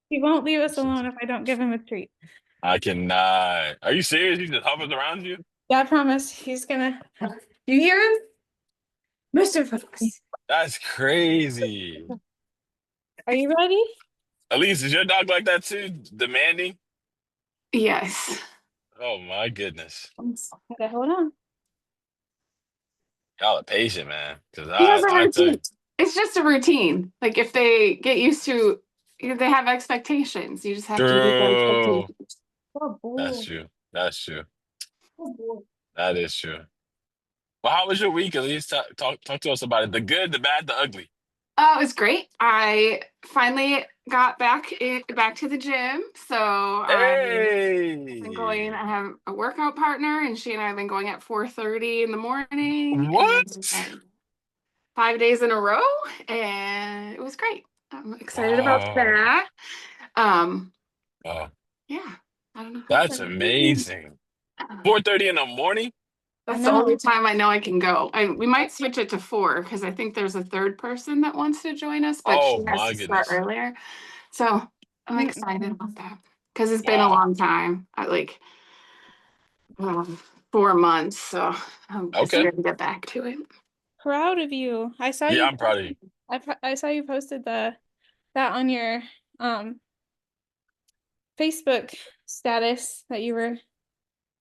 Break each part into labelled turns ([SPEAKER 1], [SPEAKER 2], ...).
[SPEAKER 1] He won't leave us alone if I don't give him a treat.
[SPEAKER 2] I cannot. Are you serious? He just hovers around you?
[SPEAKER 1] Yeah, I promise he's gonna. You hear him? Mr. Fox.
[SPEAKER 2] That's crazy.
[SPEAKER 1] Are you ready?
[SPEAKER 2] Elise, is your dog like that too? Demanding?
[SPEAKER 3] Yes.
[SPEAKER 2] Oh my goodness.
[SPEAKER 1] Okay, hold on.
[SPEAKER 2] Y'all are patient, man. Because
[SPEAKER 3] He has a
[SPEAKER 2] I tell
[SPEAKER 3] routine.
[SPEAKER 2] you.
[SPEAKER 3] It's just a routine. Like if they get used to, they have expectations. You just have to meet their
[SPEAKER 2] True.
[SPEAKER 3] expectations.
[SPEAKER 1] Oh,
[SPEAKER 2] That's
[SPEAKER 1] boy.
[SPEAKER 2] true. That's true.
[SPEAKER 1] Oh, boy.
[SPEAKER 2] That is true. Well, how was your week, Elise? Talk to us about it. The good, the bad, the ugly.
[SPEAKER 3] Oh, it was great. I finally got back to the gym. So I've been going.
[SPEAKER 2] Hey.
[SPEAKER 3] I have a workout partner, and she and I have been going at 4:30 in the morning,
[SPEAKER 2] What?
[SPEAKER 3] and 5 days in a row, and it was great. I'm excited about
[SPEAKER 2] Oh,
[SPEAKER 3] that. Um,
[SPEAKER 2] oh,
[SPEAKER 3] yeah, I don't know how
[SPEAKER 2] that's
[SPEAKER 3] excited.
[SPEAKER 2] amazing. 4:30 in the morning?
[SPEAKER 1] I
[SPEAKER 3] That's the only
[SPEAKER 1] know.
[SPEAKER 3] time I know I can go. We might switch it to 4 because I think there's a third person that wants to join us, but
[SPEAKER 2] Oh
[SPEAKER 3] she has
[SPEAKER 2] my
[SPEAKER 3] to start
[SPEAKER 2] goodness.
[SPEAKER 3] earlier. So I'm excited
[SPEAKER 1] Mm-mm.
[SPEAKER 3] about that because it's been a
[SPEAKER 2] Wow.
[SPEAKER 3] long time. I like 4 months, so I'm just
[SPEAKER 2] Okay.
[SPEAKER 3] ready to get back to it.
[SPEAKER 1] Proud of you. I saw
[SPEAKER 2] Yeah,
[SPEAKER 1] you
[SPEAKER 2] I'm proud of you.
[SPEAKER 1] posted, I saw you posted that on your um Facebook status that you were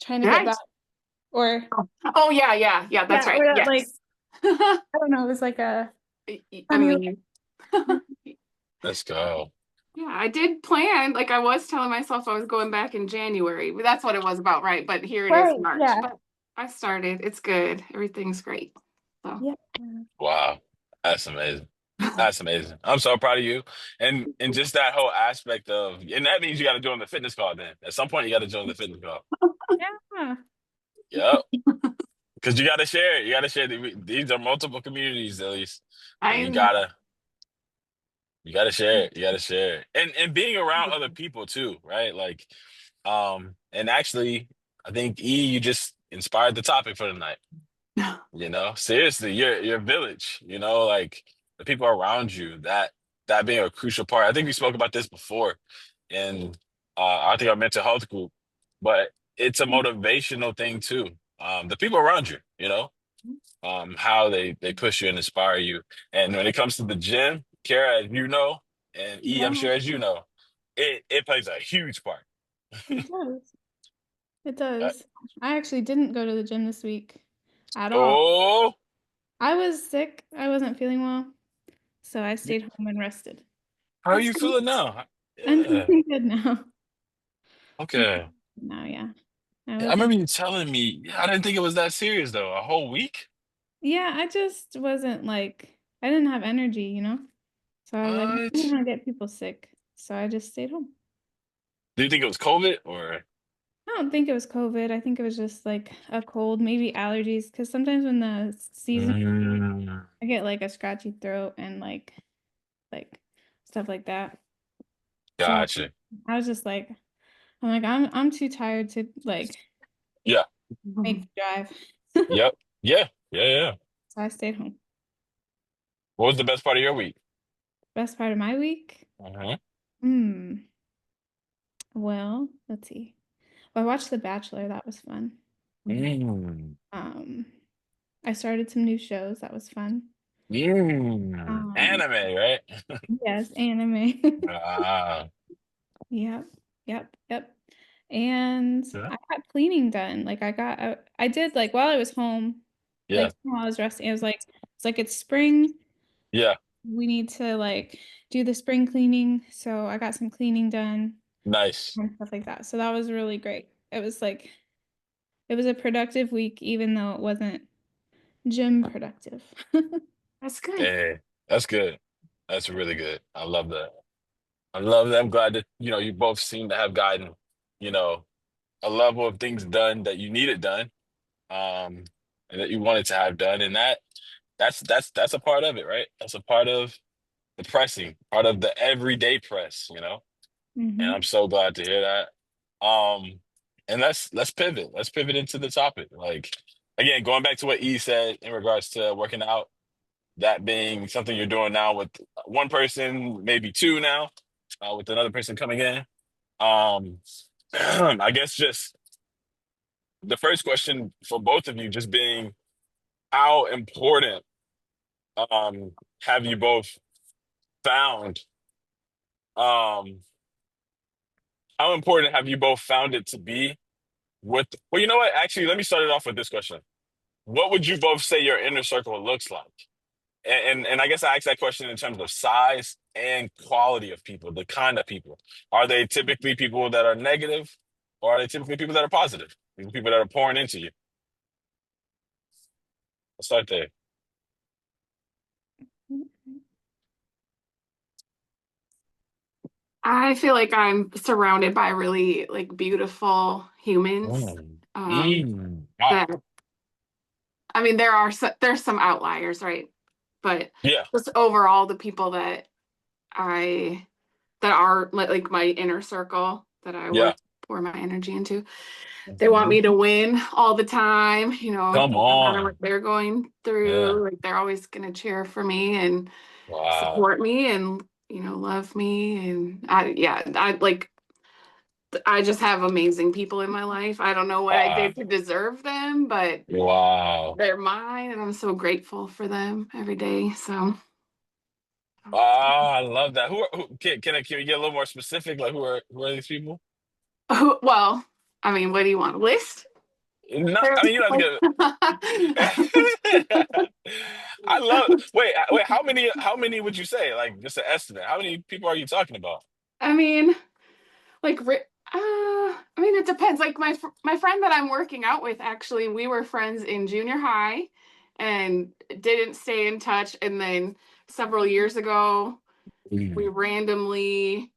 [SPEAKER 1] trying to
[SPEAKER 3] Did
[SPEAKER 1] get
[SPEAKER 3] I?
[SPEAKER 1] back or
[SPEAKER 3] Oh yeah, yeah, yeah. That's
[SPEAKER 1] yeah,
[SPEAKER 3] right.
[SPEAKER 1] or that like
[SPEAKER 3] Yes.
[SPEAKER 1] I don't know, it was like a
[SPEAKER 3] I
[SPEAKER 1] funny
[SPEAKER 3] mean,
[SPEAKER 2] Let's go.
[SPEAKER 3] yeah, I did plan. Like I was telling myself I was going back in January. That's what it was about, right? But here it is,
[SPEAKER 1] right,
[SPEAKER 3] March.
[SPEAKER 1] yeah.
[SPEAKER 3] But I started. It's good. Everything's great. So
[SPEAKER 1] Yeah.
[SPEAKER 2] Wow. That's amazing. That's amazing. I'm so proud of you. And just that whole aspect of, and that means you got to join the fitness call then. At some point, you got to join the fitness call.
[SPEAKER 1] Yeah.
[SPEAKER 2] Yep. Because you got to share it. You got to share. These are multiple communities, at least. And
[SPEAKER 3] I
[SPEAKER 2] you gotta share it. You gotta share it. And being around other people too, right? Like, and actually, I think E, you just inspired the topic for the night. Seriously, your village, like the people around you, that being a crucial part. I think we spoke about this before in I think our mental health group, but it's a motivational thing too. The people around you, how they push you and inspire you. And when it comes to the gym, Kara, as you know, and E, I'm
[SPEAKER 1] Yeah,
[SPEAKER 2] sure as you know, it plays a huge part.
[SPEAKER 1] it does. It
[SPEAKER 2] Uh,
[SPEAKER 1] does. I actually didn't go to the gym this week at all.
[SPEAKER 2] oh,
[SPEAKER 1] I was sick. I wasn't feeling well, so I stayed home and rested.
[SPEAKER 2] how are
[SPEAKER 1] It's
[SPEAKER 2] you
[SPEAKER 1] good.
[SPEAKER 2] feeling now?
[SPEAKER 1] I'm
[SPEAKER 2] Yeah.
[SPEAKER 1] feeling good now. I'm feeling
[SPEAKER 2] Okay.
[SPEAKER 1] good now, yeah. I
[SPEAKER 2] I
[SPEAKER 1] wasn't.
[SPEAKER 2] remember you telling me. I didn't think it was that serious though. A whole week?
[SPEAKER 1] Yeah, I just wasn't like I didn't have energy, you know? So I was like, I don't
[SPEAKER 2] What?
[SPEAKER 1] want to get people sick. So I just stayed home.
[SPEAKER 2] Do you think it was COVID or?
[SPEAKER 1] I don't think it was COVID. I think it was just like a cold, maybe allergies. Because sometimes when the season,
[SPEAKER 2] Mm,
[SPEAKER 1] I get like a scratchy throat and like stuff like that. So
[SPEAKER 2] gotcha.
[SPEAKER 1] I was just like, I'm too tired to like
[SPEAKER 2] Yeah.
[SPEAKER 1] make the drive.
[SPEAKER 2] Yep. Yeah. Yeah. Yeah.
[SPEAKER 1] So I stayed home.
[SPEAKER 2] What was the best part of your week?
[SPEAKER 1] Best part of my week?
[SPEAKER 2] Uh-huh.
[SPEAKER 1] Hmm. Well, let's see. Well, I watched The Bachelor. That was fun.
[SPEAKER 2] Mm.
[SPEAKER 1] Um, I started some new shows. That was fun.
[SPEAKER 2] Anime,
[SPEAKER 1] Um,
[SPEAKER 2] right?
[SPEAKER 1] yes, anime.
[SPEAKER 2] Ah,
[SPEAKER 1] Yep, yep. And
[SPEAKER 2] yeah.
[SPEAKER 1] I got cleaning done. Like I did like while I was home,
[SPEAKER 2] Yeah.
[SPEAKER 1] like while I was resting, I was like, it's spring.
[SPEAKER 2] Yeah.
[SPEAKER 1] We need to like do the spring cleaning. So I got some cleaning done
[SPEAKER 2] Nice.
[SPEAKER 1] and stuff like that. So that was really great. It was a productive week, even though it wasn't gym productive.
[SPEAKER 3] That's good.
[SPEAKER 2] Hey, that's good. That's really good. I love that. I love that. I'm glad that, you both seem to have gotten, you know, a level of things done that you needed done, um, and that you wanted to have done. And that's a part of it, right? That's a part of the pressing, part of the everyday press. And I'm
[SPEAKER 1] Hmm.
[SPEAKER 2] so glad to hear that. And let's pivot. Let's pivot into the topic. Like again, going back to what E said in regards to working out. that being something you're doing now with one person, maybe two now, with another person coming in. Um, I guess just the first question for both of you just being how important um have you both found um how important have you both found it to be with well, you know what? Actually, let me start it off with this question. What would you both say your inner circle looks like? And I guess I ask that question in terms of size and quality of people, the kind of people. Are they typically people that are negative, or are they typically people that are positive? People that are pouring into you. Let's start there.
[SPEAKER 3] I feel like I'm surrounded by really like beautiful humans.
[SPEAKER 2] Mm.
[SPEAKER 3] Um,
[SPEAKER 2] Mm. Wow.
[SPEAKER 3] that I mean, there's some outliers, right? But
[SPEAKER 2] Yeah.
[SPEAKER 3] just overall, the people I that are like my inner circle that I
[SPEAKER 2] Yeah.
[SPEAKER 3] would pour my energy into. They want
[SPEAKER 2] Mhm.
[SPEAKER 3] me to win all the time,
[SPEAKER 2] Come
[SPEAKER 3] no matter what
[SPEAKER 2] on.
[SPEAKER 3] they're going
[SPEAKER 2] Yeah.
[SPEAKER 3] through. Like they're always gonna cheer for me and
[SPEAKER 2] Wow.
[SPEAKER 3] support me and love me. And I just have amazing people in my life. I don't know what I
[SPEAKER 2] Wow.
[SPEAKER 3] did to deserve them, but
[SPEAKER 2] Wow.
[SPEAKER 3] they're mine, and I'm so grateful for them every day. So,
[SPEAKER 2] Oh, I love that. Can we get a little more specific? Like who are these people?
[SPEAKER 3] well, I mean, what do you want? A list?
[SPEAKER 2] No,
[SPEAKER 3] There's
[SPEAKER 2] I mean you don't have to get. I love. Wait. How many would you say? Like just an estimate. How many people are you talking about?
[SPEAKER 3] I mean, like, I mean, it depends. Like my friend that I'm working out with, actually, we were friends in junior high, and didn't stay in touch. And then several years ago, we
[SPEAKER 2] Mm.
[SPEAKER 3] randomly,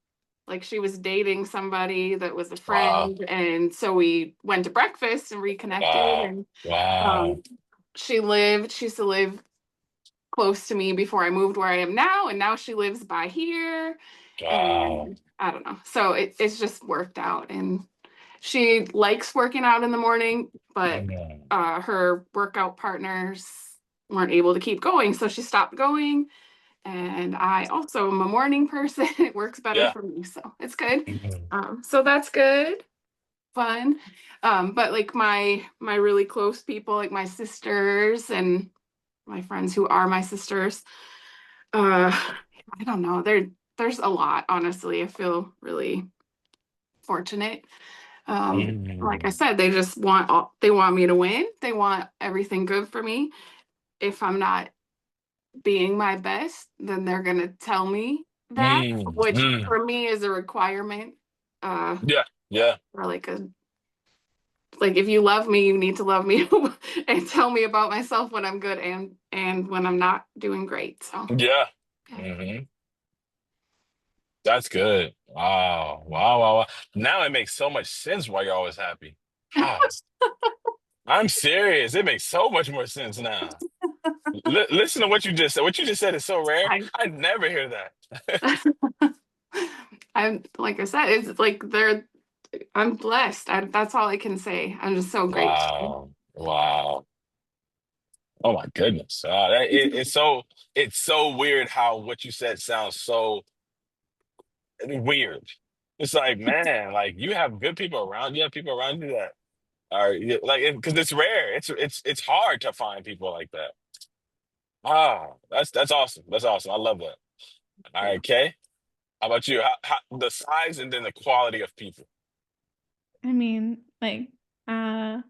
[SPEAKER 3] like, she was dating somebody that was a
[SPEAKER 2] Wow.
[SPEAKER 3] friend, and so we went to breakfast and reconnected.
[SPEAKER 2] Wow.
[SPEAKER 3] And
[SPEAKER 2] Wow.
[SPEAKER 3] um, she used to live close to me before I moved where I am now, and now she lives by here.
[SPEAKER 2] Wow.
[SPEAKER 3] And I don't know. So it's just worked out. And she likes working out in the morning, but
[SPEAKER 2] Mm.
[SPEAKER 3] her workout partners weren't able to keep going. So she stopped going. And I also am a morning person. It works better
[SPEAKER 2] Yeah.
[SPEAKER 3] for me. So it's good.
[SPEAKER 2] Mhm.
[SPEAKER 3] So that's good. Fun. But like my really close people, like my sisters and my friends who are my sisters, I don't know. There's a lot, honestly. I feel really fortunate. Like I
[SPEAKER 2] Mm.
[SPEAKER 3] said, they want me to win. They want everything good for me. If I'm not being my best, then they're gonna tell me that,
[SPEAKER 2] Mm.
[SPEAKER 3] which
[SPEAKER 2] Mm.
[SPEAKER 3] for me is a requirement.
[SPEAKER 2] Yeah. Yeah.
[SPEAKER 3] Or like if you love me, you need to love me and tell me about myself when I'm good and when I'm not doing great. So
[SPEAKER 2] Yeah.
[SPEAKER 3] yeah.
[SPEAKER 2] Hmm. That's good. Wow. Wow. Wow. Wow. Now it makes so much sense why you're always happy. Ah, I'm serious. It makes so much more sense now. Listen to what you just said. What you just said is so rare.
[SPEAKER 3] I
[SPEAKER 2] I never hear that.
[SPEAKER 3] I'm like I said, it's like I'm blessed. That's all I can say. I'm just so grateful.
[SPEAKER 2] Wow. Wow. Oh my goodness. It's so weird how what you said sounds so weird. It's like, man, like you have good people around. You have people around you that are like, because it's rare. It's hard to find people like that. Ah, that's awesome. That's awesome. I love that. All
[SPEAKER 3] Yeah.
[SPEAKER 2] right, Kay. How about you? The size and then the quality of people.
[SPEAKER 1] I mean, like, uh,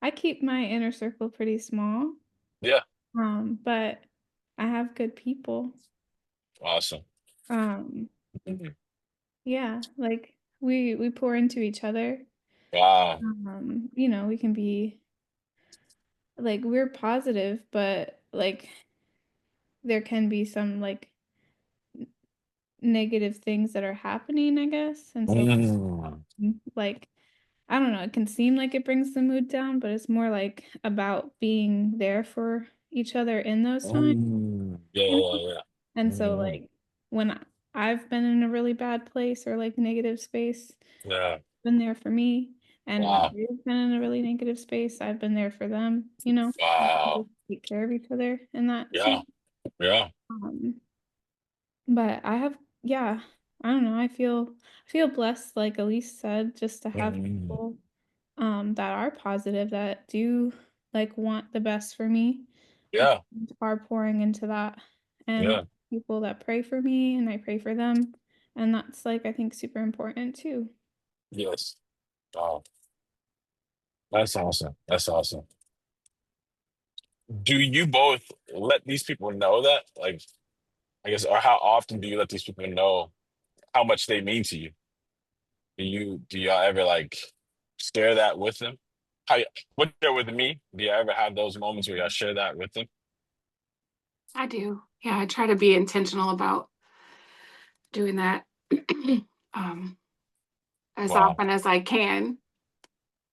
[SPEAKER 1] I keep my inner circle pretty small,
[SPEAKER 2] Yeah.
[SPEAKER 1] but I have good people.
[SPEAKER 2] Awesome.
[SPEAKER 1] Um,
[SPEAKER 2] Mhm.
[SPEAKER 1] yeah, like we pour into each other.
[SPEAKER 2] Wow.
[SPEAKER 1] We can be like we're positive, but like there can be some like negative things that are happening, I guess. And so
[SPEAKER 2] Mm.
[SPEAKER 1] like I don't know, it can seem like it brings the mood down, but it's more like about being there for each other in those times.
[SPEAKER 2] Mm. Yeah,
[SPEAKER 1] You
[SPEAKER 2] yeah,
[SPEAKER 1] know?
[SPEAKER 2] yeah.
[SPEAKER 1] And so
[SPEAKER 2] Mhm.
[SPEAKER 1] like when I've been in a really bad place or like negative space,
[SPEAKER 2] Yeah.
[SPEAKER 1] been there for me. And when
[SPEAKER 2] Wow.
[SPEAKER 1] they've been in a really negative space, I've been there for them, you know. We
[SPEAKER 2] Wow.
[SPEAKER 1] just take care of each other in that
[SPEAKER 2] Yeah.
[SPEAKER 1] sense.
[SPEAKER 2] Yeah.
[SPEAKER 1] Um, but I have, yeah, I don't know. I feel blessed, like Elise said, just to have
[SPEAKER 2] Mhm.
[SPEAKER 1] people that are positive, that do like want the best for me,
[SPEAKER 2] Yeah.
[SPEAKER 1] and are pouring into that, and
[SPEAKER 2] Yeah.
[SPEAKER 1] people that pray for me and I pray for them. And that's like I think super important too.
[SPEAKER 2] Yes. Wow. That's awesome. That's awesome. Do you both let these people know that? Like, I guess, or how often do you let these people know how much they mean to you? Do y'all ever like share that with them? How what they're with me? Do you ever have those moments where y'all share that with them?
[SPEAKER 3] I do. Yeah, I try to be intentional about doing that um, as
[SPEAKER 2] Wow.
[SPEAKER 3] often as I can,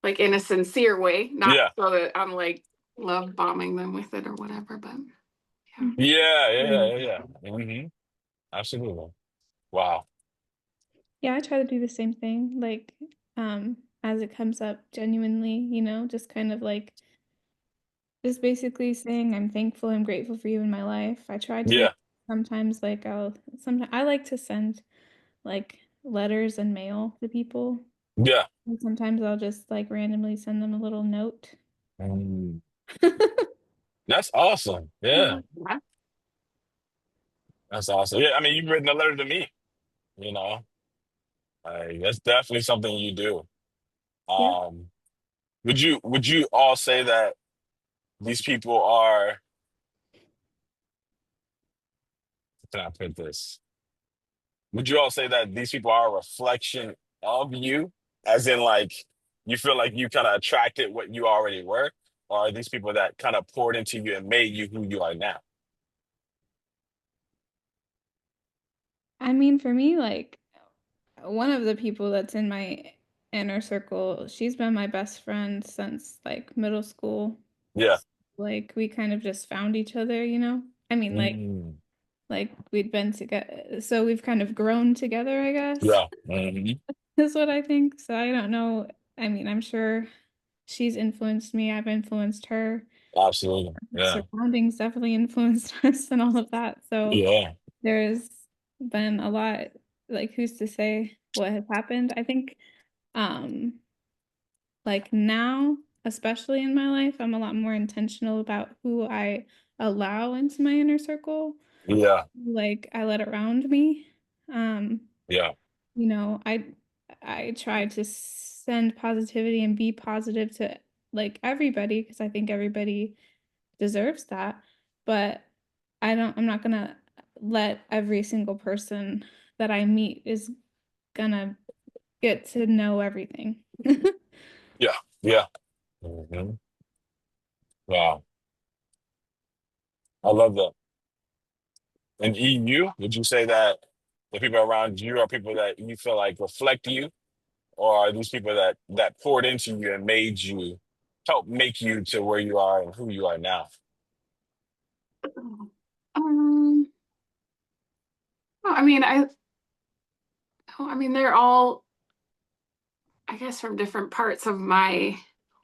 [SPEAKER 3] like in a sincere way, not
[SPEAKER 2] Yeah.
[SPEAKER 3] so that I'm like love bombing them with it or whatever, but yeah.
[SPEAKER 1] Mhm.
[SPEAKER 2] Yeah. Yeah. Yeah. Yeah. Absolutely. Wow.
[SPEAKER 1] Yeah, I try to do the same thing, like as it comes up genuinely, just kind of like just basically saying I'm thankful, I'm grateful for you in my life. I try to.
[SPEAKER 2] Yeah.
[SPEAKER 1] Sometimes like sometimes I like to send like letters and mail to people.
[SPEAKER 2] Yeah.
[SPEAKER 1] And sometimes I'll just like randomly send them a little note.
[SPEAKER 2] Mm. That's awesome. Yeah.
[SPEAKER 3] Yeah.
[SPEAKER 2] That's awesome. Yeah. I mean, you've written a letter to me, you know. That's definitely something you do.
[SPEAKER 1] Yeah.
[SPEAKER 2] Um, would you all say that these people are, how can I put this? Would you all say that these people are a reflection of you? As in like you feel like you kind of attracted what you already were? Or are these people that kind of poured into you and made you who you are now?
[SPEAKER 1] I mean, for me, like one of the people that's in my inner circle, she's been my best friend since like middle school.
[SPEAKER 2] Yeah.
[SPEAKER 1] Like we kind of just found each other. I mean,
[SPEAKER 2] Mm.
[SPEAKER 1] like we'd been together, so we've kind of grown together, I guess.
[SPEAKER 2] Yeah.
[SPEAKER 1] Is what I think. So I don't know. I mean, I'm sure she's influenced me. I've influenced her.
[SPEAKER 2] Absolutely. Yeah.
[SPEAKER 1] Surroundings definitely influenced us and all of that. So
[SPEAKER 2] Yeah.
[SPEAKER 1] there's been a lot, like who's to say what has happened? I think um like now, especially in my life, I'm a lot more intentional about who I allow into my inner circle.
[SPEAKER 2] Yeah.
[SPEAKER 1] Like I let around me. Um,
[SPEAKER 2] Yeah.
[SPEAKER 1] you know, I try to send positivity and be positive to like everybody because I think everybody deserves that. But I'm not gonna let every single person that I meet is gonna get to know everything.
[SPEAKER 2] Yeah. Yeah. hmm Wow. I love that. And EU, would you say that the people around you are people that you feel like reflect you, or are these people that poured into you and made you, help make you to where you are and who you are now?
[SPEAKER 3] Um, well, I mean, they're all, I guess, from different parts of my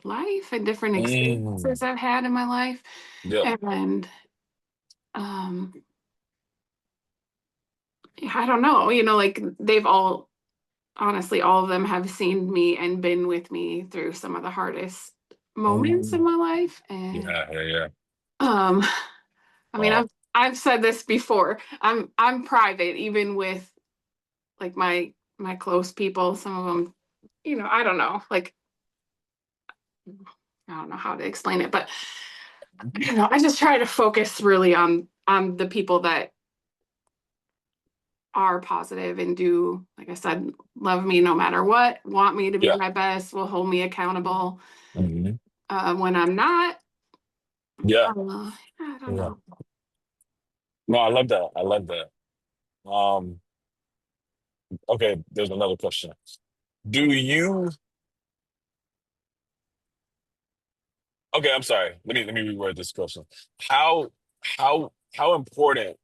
[SPEAKER 3] life and different
[SPEAKER 2] Mm.
[SPEAKER 3] experiences I've had in my life.
[SPEAKER 2] Yeah.
[SPEAKER 3] And um, yeah, I don't know, like they've all, honestly, all of them have seen me and been with me through some of the hardest moments in
[SPEAKER 2] Mm.
[SPEAKER 3] my life. And
[SPEAKER 2] Yeah. Yeah. Yeah.
[SPEAKER 3] um, I mean,
[SPEAKER 2] Wow.
[SPEAKER 3] I've said this before. I'm private, even with like my close people. Some of them, I don't know, like I don't know how to explain it, but I just try to focus really on the people that are positive and do, like I said, love me no matter what, want me to be
[SPEAKER 2] Yeah.
[SPEAKER 3] my best, will hold me accountable.
[SPEAKER 2] hmm
[SPEAKER 3] When I'm not,
[SPEAKER 2] Yeah.
[SPEAKER 3] I don't
[SPEAKER 2] Yeah.
[SPEAKER 3] know.
[SPEAKER 2] No, I love that. I love that. Um, okay, there's another question. Do you Okay, I'm sorry. Let me reword this question. How important?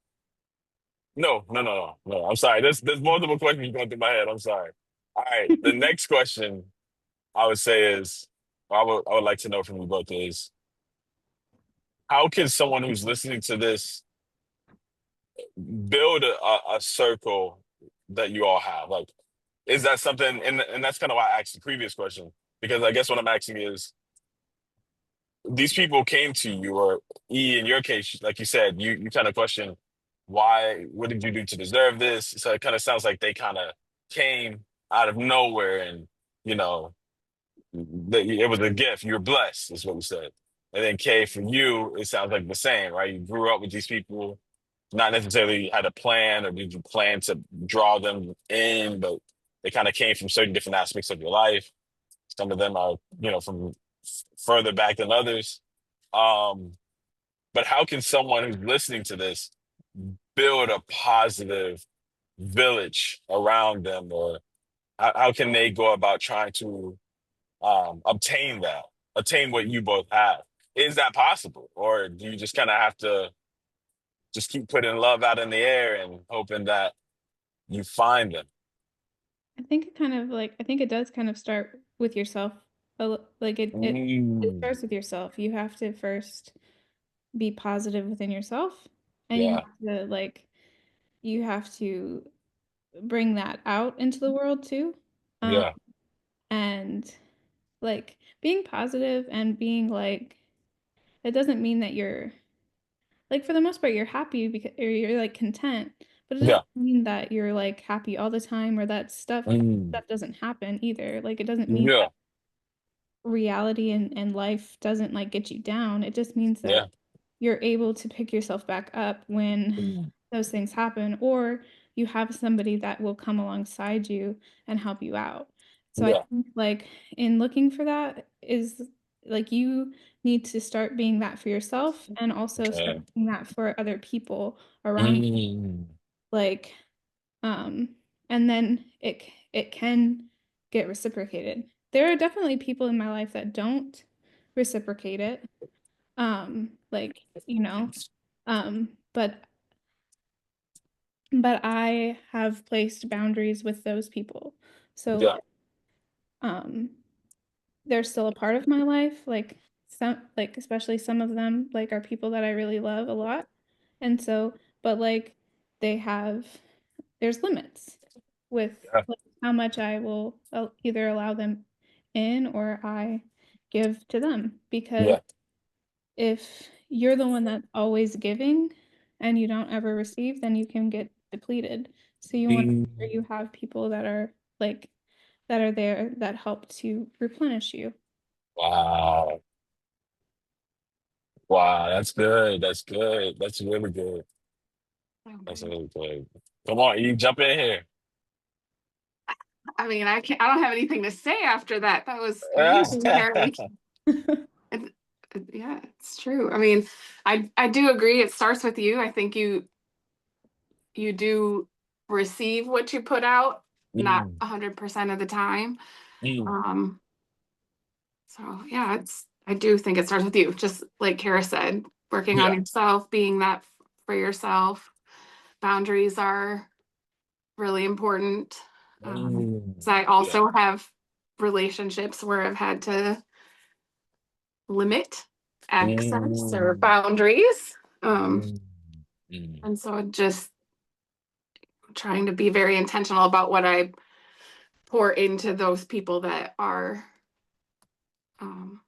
[SPEAKER 2] No, no, no, no, no. I'm sorry. There's multiple questions going through my head. I'm sorry. All right. The next question I would say is, or I would like to know from you both is, how can someone who's listening to this build a circle that you all have? Like, is that something? And that's kind of why I asked the previous question, because I guess what I'm asking is, these people came to you, or E, in your case, like you said, you kind of question why, what did you do to deserve this? So it kind of sounds like they kind of came out of nowhere, and you know, it was a gift. You were blessed, is what you said. And then K, for you, it sounds like the same, right? You grew up with these people, not necessarily had a plan, or did you plan to draw them in, but they kind of came from certain different aspects of your life. Some of them are, from further back than others. Um, but how can someone who's listening to this build a positive village around them, or how can they go about trying to attain what you both have? Is that possible, or do you just kind of have to just keep putting love out in the air and hoping that you find them?
[SPEAKER 1] I think I think it does kind of start with yourself. Like it
[SPEAKER 2] Mm,
[SPEAKER 1] starts with yourself. You have to first be positive within yourself, and
[SPEAKER 2] yeah,
[SPEAKER 1] you have to bring that out into the world too. Um,
[SPEAKER 2] yeah,
[SPEAKER 1] and being positive and being it doesn't mean that you're for the most part you're happy because or you're content, but it
[SPEAKER 2] yeah,
[SPEAKER 1] doesn't mean that you're happy all the time or that
[SPEAKER 2] mm,
[SPEAKER 1] stuff doesn't happen either. It doesn't mean
[SPEAKER 2] yeah,
[SPEAKER 1] reality and life doesn't get you down. It just means that
[SPEAKER 2] yeah,
[SPEAKER 1] you're able to pick yourself back up when
[SPEAKER 2] mm,
[SPEAKER 1] those things happen, or you have somebody that will come alongside you and help you out. So I
[SPEAKER 2] yeah.
[SPEAKER 1] think in looking for that is you need to start being that for yourself and also start
[SPEAKER 2] Okay.
[SPEAKER 1] being that for other people around
[SPEAKER 2] Mm,
[SPEAKER 1] like um and then it can get reciprocated. There are definitely people in my life that don't reciprocate it. Like, um but I have placed boundaries with those people. So
[SPEAKER 2] yeah,
[SPEAKER 1] um they're still a part of my life. Some especially some of them are people that I really love a lot. And so but they have there's limits with
[SPEAKER 2] yeah,
[SPEAKER 1] how much I will either allow them in or I give to them, because
[SPEAKER 2] yeah.
[SPEAKER 1] if you're the one that's always giving and you don't ever receive, then you can get depleted. So you want to
[SPEAKER 2] Mm,
[SPEAKER 1] make sure you have people that are that are there that help to replenish you.
[SPEAKER 2] wow. Wow, that's good. That's good. That's really good. That's
[SPEAKER 3] Okay.
[SPEAKER 2] really good. Come on, you jump in here.
[SPEAKER 3] I mean, I don't have anything to say after that. That was amazing, Harry. And, yeah, it's true. I mean, I do agree. It starts with you. I think you do receive what you put out, not
[SPEAKER 2] Mm,
[SPEAKER 3] 100% of the time.
[SPEAKER 2] mm,
[SPEAKER 3] Um, so yeah, I do think it starts with you. Just like Kara said, working on
[SPEAKER 2] yeah.
[SPEAKER 3] yourself, being that for yourself. Boundaries are really important.
[SPEAKER 2] Mm,
[SPEAKER 3] 'Cause I
[SPEAKER 2] yeah.
[SPEAKER 3] also have relationships where I've had to limit access or
[SPEAKER 2] Mm,
[SPEAKER 3] boundaries.
[SPEAKER 2] mm, mm.
[SPEAKER 3] And so just trying to be very intentional about what I pour into those people that are, um,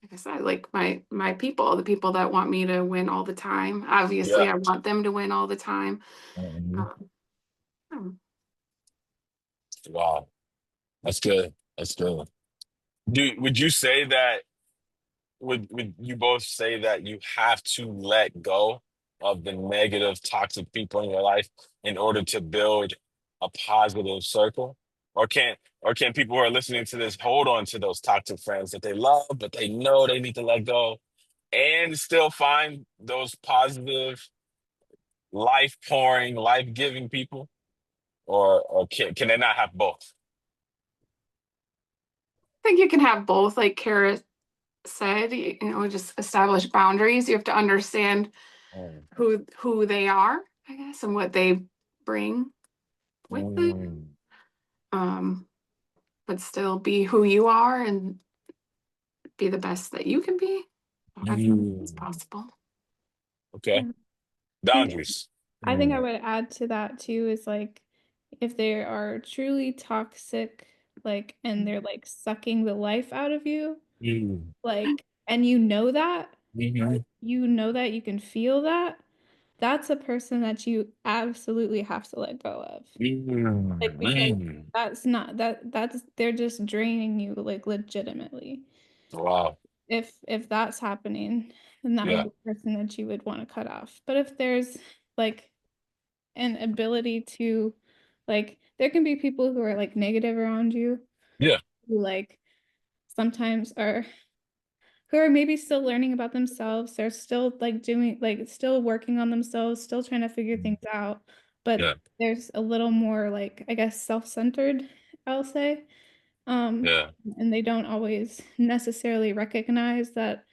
[SPEAKER 3] like I said, like my people, the people that want me to win all the time. Obviously,
[SPEAKER 2] Yeah.
[SPEAKER 3] I want them to win all the time.
[SPEAKER 2] Mhm.
[SPEAKER 3] Um, um,
[SPEAKER 2] Wow. That's good. That's good. Would you say that would you both say that you have to let go of the negative, toxic people in your life in order to build a positive circle? Or can people who are listening to this hold on to those toxic friends that they love, but they know they need to let go, and still find those positive, life pouring, life giving people? Or can they not have both?
[SPEAKER 3] I think you can have both, like Kara said, just establish boundaries. You have to understand
[SPEAKER 2] Mm,
[SPEAKER 3] who they are, I guess, and what they bring with them.
[SPEAKER 2] mm,
[SPEAKER 3] Um, but still be who you are and be the best that you can be. I think it's
[SPEAKER 2] mm.
[SPEAKER 3] possible.
[SPEAKER 2] Okay.
[SPEAKER 1] Yeah. And
[SPEAKER 2] Boundaries.
[SPEAKER 1] I think I
[SPEAKER 2] Mm,
[SPEAKER 1] would add to that too is like if they are truly toxic, like, and they're like sucking the life out of you,
[SPEAKER 2] mm,
[SPEAKER 1] like, and you know that,
[SPEAKER 2] mhm,
[SPEAKER 1] you know that you can feel that, that's a person that you absolutely have to let go of. Like, because
[SPEAKER 2] mm.
[SPEAKER 1] that's not that's they're just draining you like legitimately.
[SPEAKER 2] Wow.
[SPEAKER 1] If that's happening, then that would
[SPEAKER 2] Yeah.
[SPEAKER 1] be a person that you would want to cut off. But if there's like an ability to like there can be people who are like negative around you,
[SPEAKER 2] Yeah.
[SPEAKER 1] who like sometimes are who are maybe still learning about themselves. They're still like doing like still working on themselves, still trying to figure things out.
[SPEAKER 2] Yeah.
[SPEAKER 1] But there's a little more like I guess self-centered, I'll say. Um,
[SPEAKER 2] Yeah.
[SPEAKER 1] and they don't always necessarily recognize that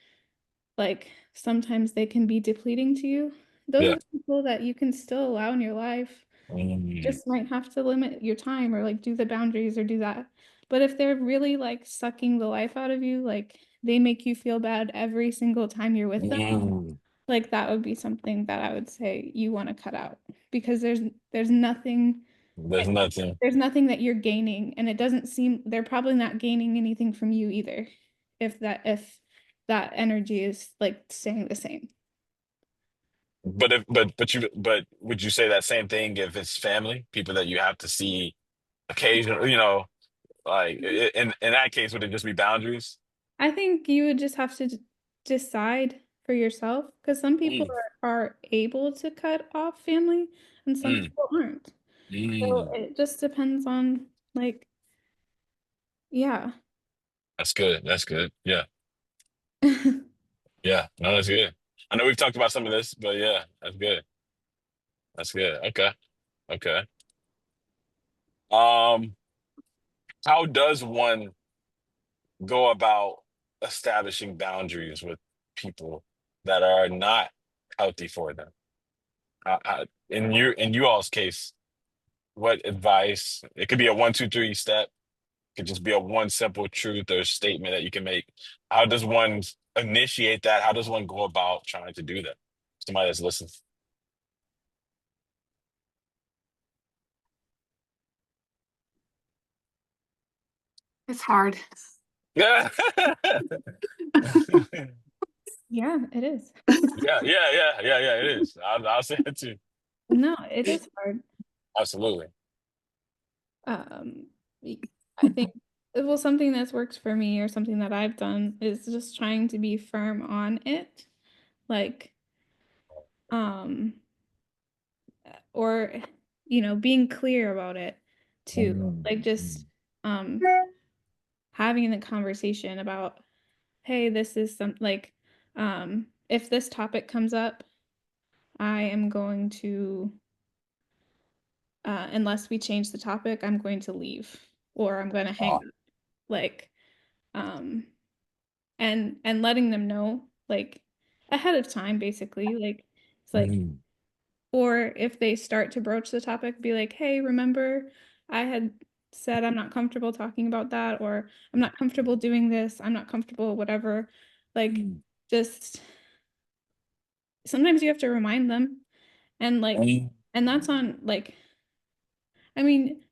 [SPEAKER 1] like sometimes they can be depleting to you. Those are
[SPEAKER 2] Yeah.
[SPEAKER 1] the people that you can still allow in your life.
[SPEAKER 2] Mm,
[SPEAKER 1] Just might have to limit your time or like do the boundaries or do that. But if they're really like sucking the life out of you, like they make you feel bad every single time you're with them,
[SPEAKER 2] mm.
[SPEAKER 1] like that would be something that I would say you want to cut out because there's nothing
[SPEAKER 2] There's nothing.
[SPEAKER 1] there's nothing that you're gaining and it doesn't seem they're probably not gaining anything from you either if that energy is like staying the same.
[SPEAKER 2] But but would you say that same thing if it's family, people that you have to see occasionally, like in that case, would it just be boundaries?
[SPEAKER 1] I think you would just have to decide for yourself because some people
[SPEAKER 2] Mm,
[SPEAKER 1] are able to cut off family and some
[SPEAKER 2] mm,
[SPEAKER 1] people aren't. So
[SPEAKER 2] mm.
[SPEAKER 1] it just depends on like, yeah.
[SPEAKER 2] That's good. That's good. Yeah. Yeah. No, that's good. I know we've talked about some of this, but yeah, that's good. That's good. Okay. Okay. Um, how does one go about establishing boundaries with people that are not healthy for them? In you all's case, what advice? It could be a one, two, three step. It could just be a one simple truth or statement that you can make. How does one initiate that? How does one go about trying to do that? Somebody that's listening.
[SPEAKER 3] It's hard.
[SPEAKER 2] Yeah.
[SPEAKER 1] Yeah, it is.
[SPEAKER 2] Yeah. It is. I'll say it too.
[SPEAKER 1] No, it is hard.
[SPEAKER 2] Absolutely.
[SPEAKER 1] Um, I think well, something that's worked for me or something that I've done is just trying to be firm on it. Like, um, or being clear about it too.
[SPEAKER 2] Mm,
[SPEAKER 1] Like just
[SPEAKER 2] mm,
[SPEAKER 1] um having the conversation about, hey, this is some like if this topic comes up, I am going to unless we change the topic, I'm going to leave or I'm going to hang
[SPEAKER 2] ah,
[SPEAKER 1] up. Like um and letting them know like ahead of time basically like it's like
[SPEAKER 2] mm,
[SPEAKER 1] or if they start to broach the topic be like hey remember I had said I'm not comfortable talking about that or I'm not comfortable doing this I'm not comfortable whatever like
[SPEAKER 2] mm,
[SPEAKER 1] just sometimes you have to remind them and like
[SPEAKER 2] mm.
[SPEAKER 1] and that's on like I mean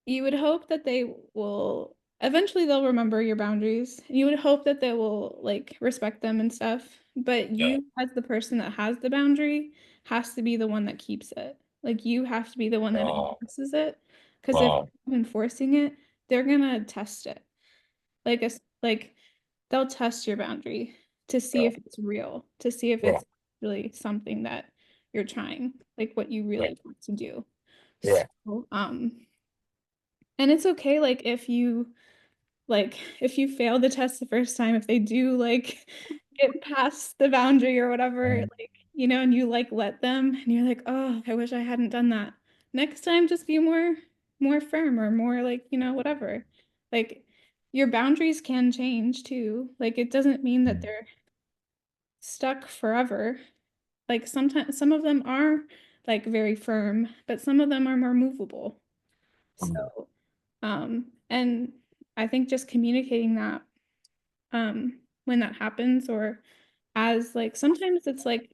[SPEAKER 1] you would hope that they will eventually they'll remember your boundaries. You would hope that they will like respect them and stuff. But
[SPEAKER 2] Yeah.
[SPEAKER 1] you as the person that has the boundary has to be the one that keeps it. Like you have to be the one that
[SPEAKER 2] Wow.
[SPEAKER 1] enforces it. Because if
[SPEAKER 2] Wow.
[SPEAKER 1] you're enforcing it, they're gonna test it. Like they'll test your boundary to see
[SPEAKER 2] Yeah.
[SPEAKER 1] if it's real, to see if
[SPEAKER 2] Yeah.
[SPEAKER 1] it's really something that you're trying, like what you
[SPEAKER 2] Yeah.
[SPEAKER 1] really want to do.
[SPEAKER 2] Yeah.
[SPEAKER 1] So, and it's okay, if you fail the test the first time, if they do like get past the boundary or whatever,
[SPEAKER 2] Mm,
[SPEAKER 1] and you like let them and you're like, oh, I wish I hadn't done that. Next time, just be more firm or more like, whatever. Like your boundaries can change too. Like it doesn't mean that
[SPEAKER 2] mm,
[SPEAKER 1] they're stuck forever. Like sometimes some of them are like very firm, but some of them are more movable.
[SPEAKER 2] mm,
[SPEAKER 1] So, and I think just communicating that when that happens or as like sometimes it's like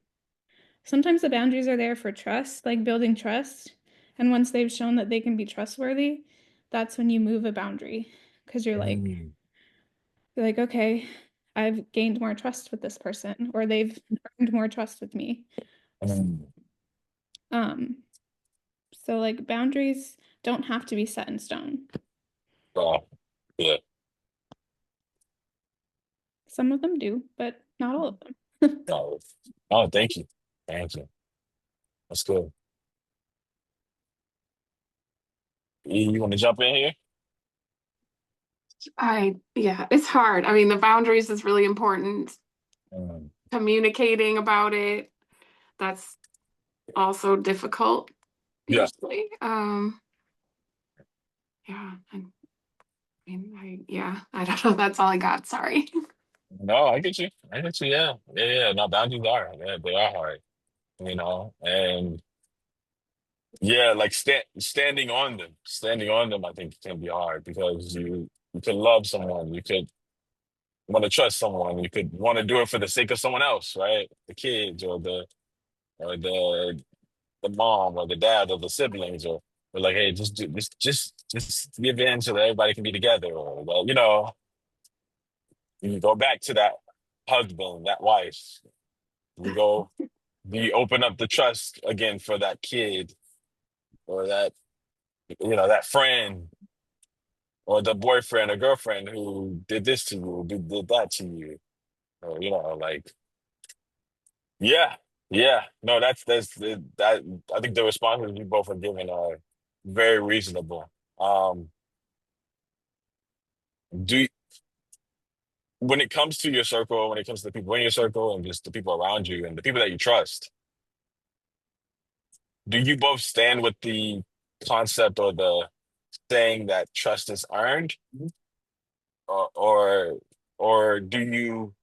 [SPEAKER 1] sometimes the boundaries are there for trust, like building trust. And once they've shown that they can be trustworthy, that's when you move a boundary because
[SPEAKER 2] Mm.
[SPEAKER 1] you're like, okay, I've gained more trust with this person, or they've earned more trust with me.
[SPEAKER 2] Mm.
[SPEAKER 1] Um, so like boundaries don't have to be set in stone.
[SPEAKER 2] Oh, yeah.
[SPEAKER 1] Some of them do, but not all of them.
[SPEAKER 2] Oh, oh, thank you. Thank you. That's good. You want to jump in here?
[SPEAKER 3] Yeah, it's hard. I mean, the boundaries is really important.
[SPEAKER 2] Mm.
[SPEAKER 3] Communicating about it, that's also difficult
[SPEAKER 2] Yeah.
[SPEAKER 3] usually. Yeah, yeah, I don't know. That's all I got. Sorry.
[SPEAKER 2] No, I get you. I get you. Yeah. Yeah. Yeah. No, boundaries are. Yeah, they are hard, and yeah, like standing on them, I think can be hard because you could love someone, you could want to trust someone, you could want to do it for the sake of someone else, right? The kids or the mom or the dad or the siblings or like, hey, just do just give in so that everybody can be together. Or well, you go back to that husband, that wife. You go you open up the trust again for that kid or that friend or the boyfriend or girlfriend who did this to you, did that to you. Or, like, yeah, yeah. No, that I think the responses you both are giving are very reasonable. Do when it comes to your circle, when it comes to the people in your circle and just the people around you and the people that you trust, do you both stand with the concept or the saying that trust is earned, or or do you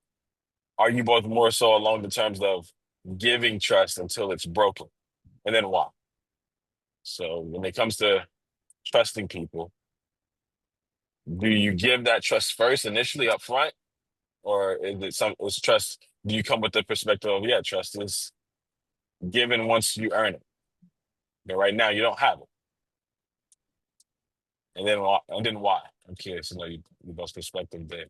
[SPEAKER 2] are you both more so along the terms of giving trust until it's broken, and then why? So when it comes to trusting people, do you give that trust first initially up front, or is trust? Do you come with the perspective of yeah, trust is given once you earn it, but right now you don't have it, and then why? And then why? I'm curious to know you both perspective there.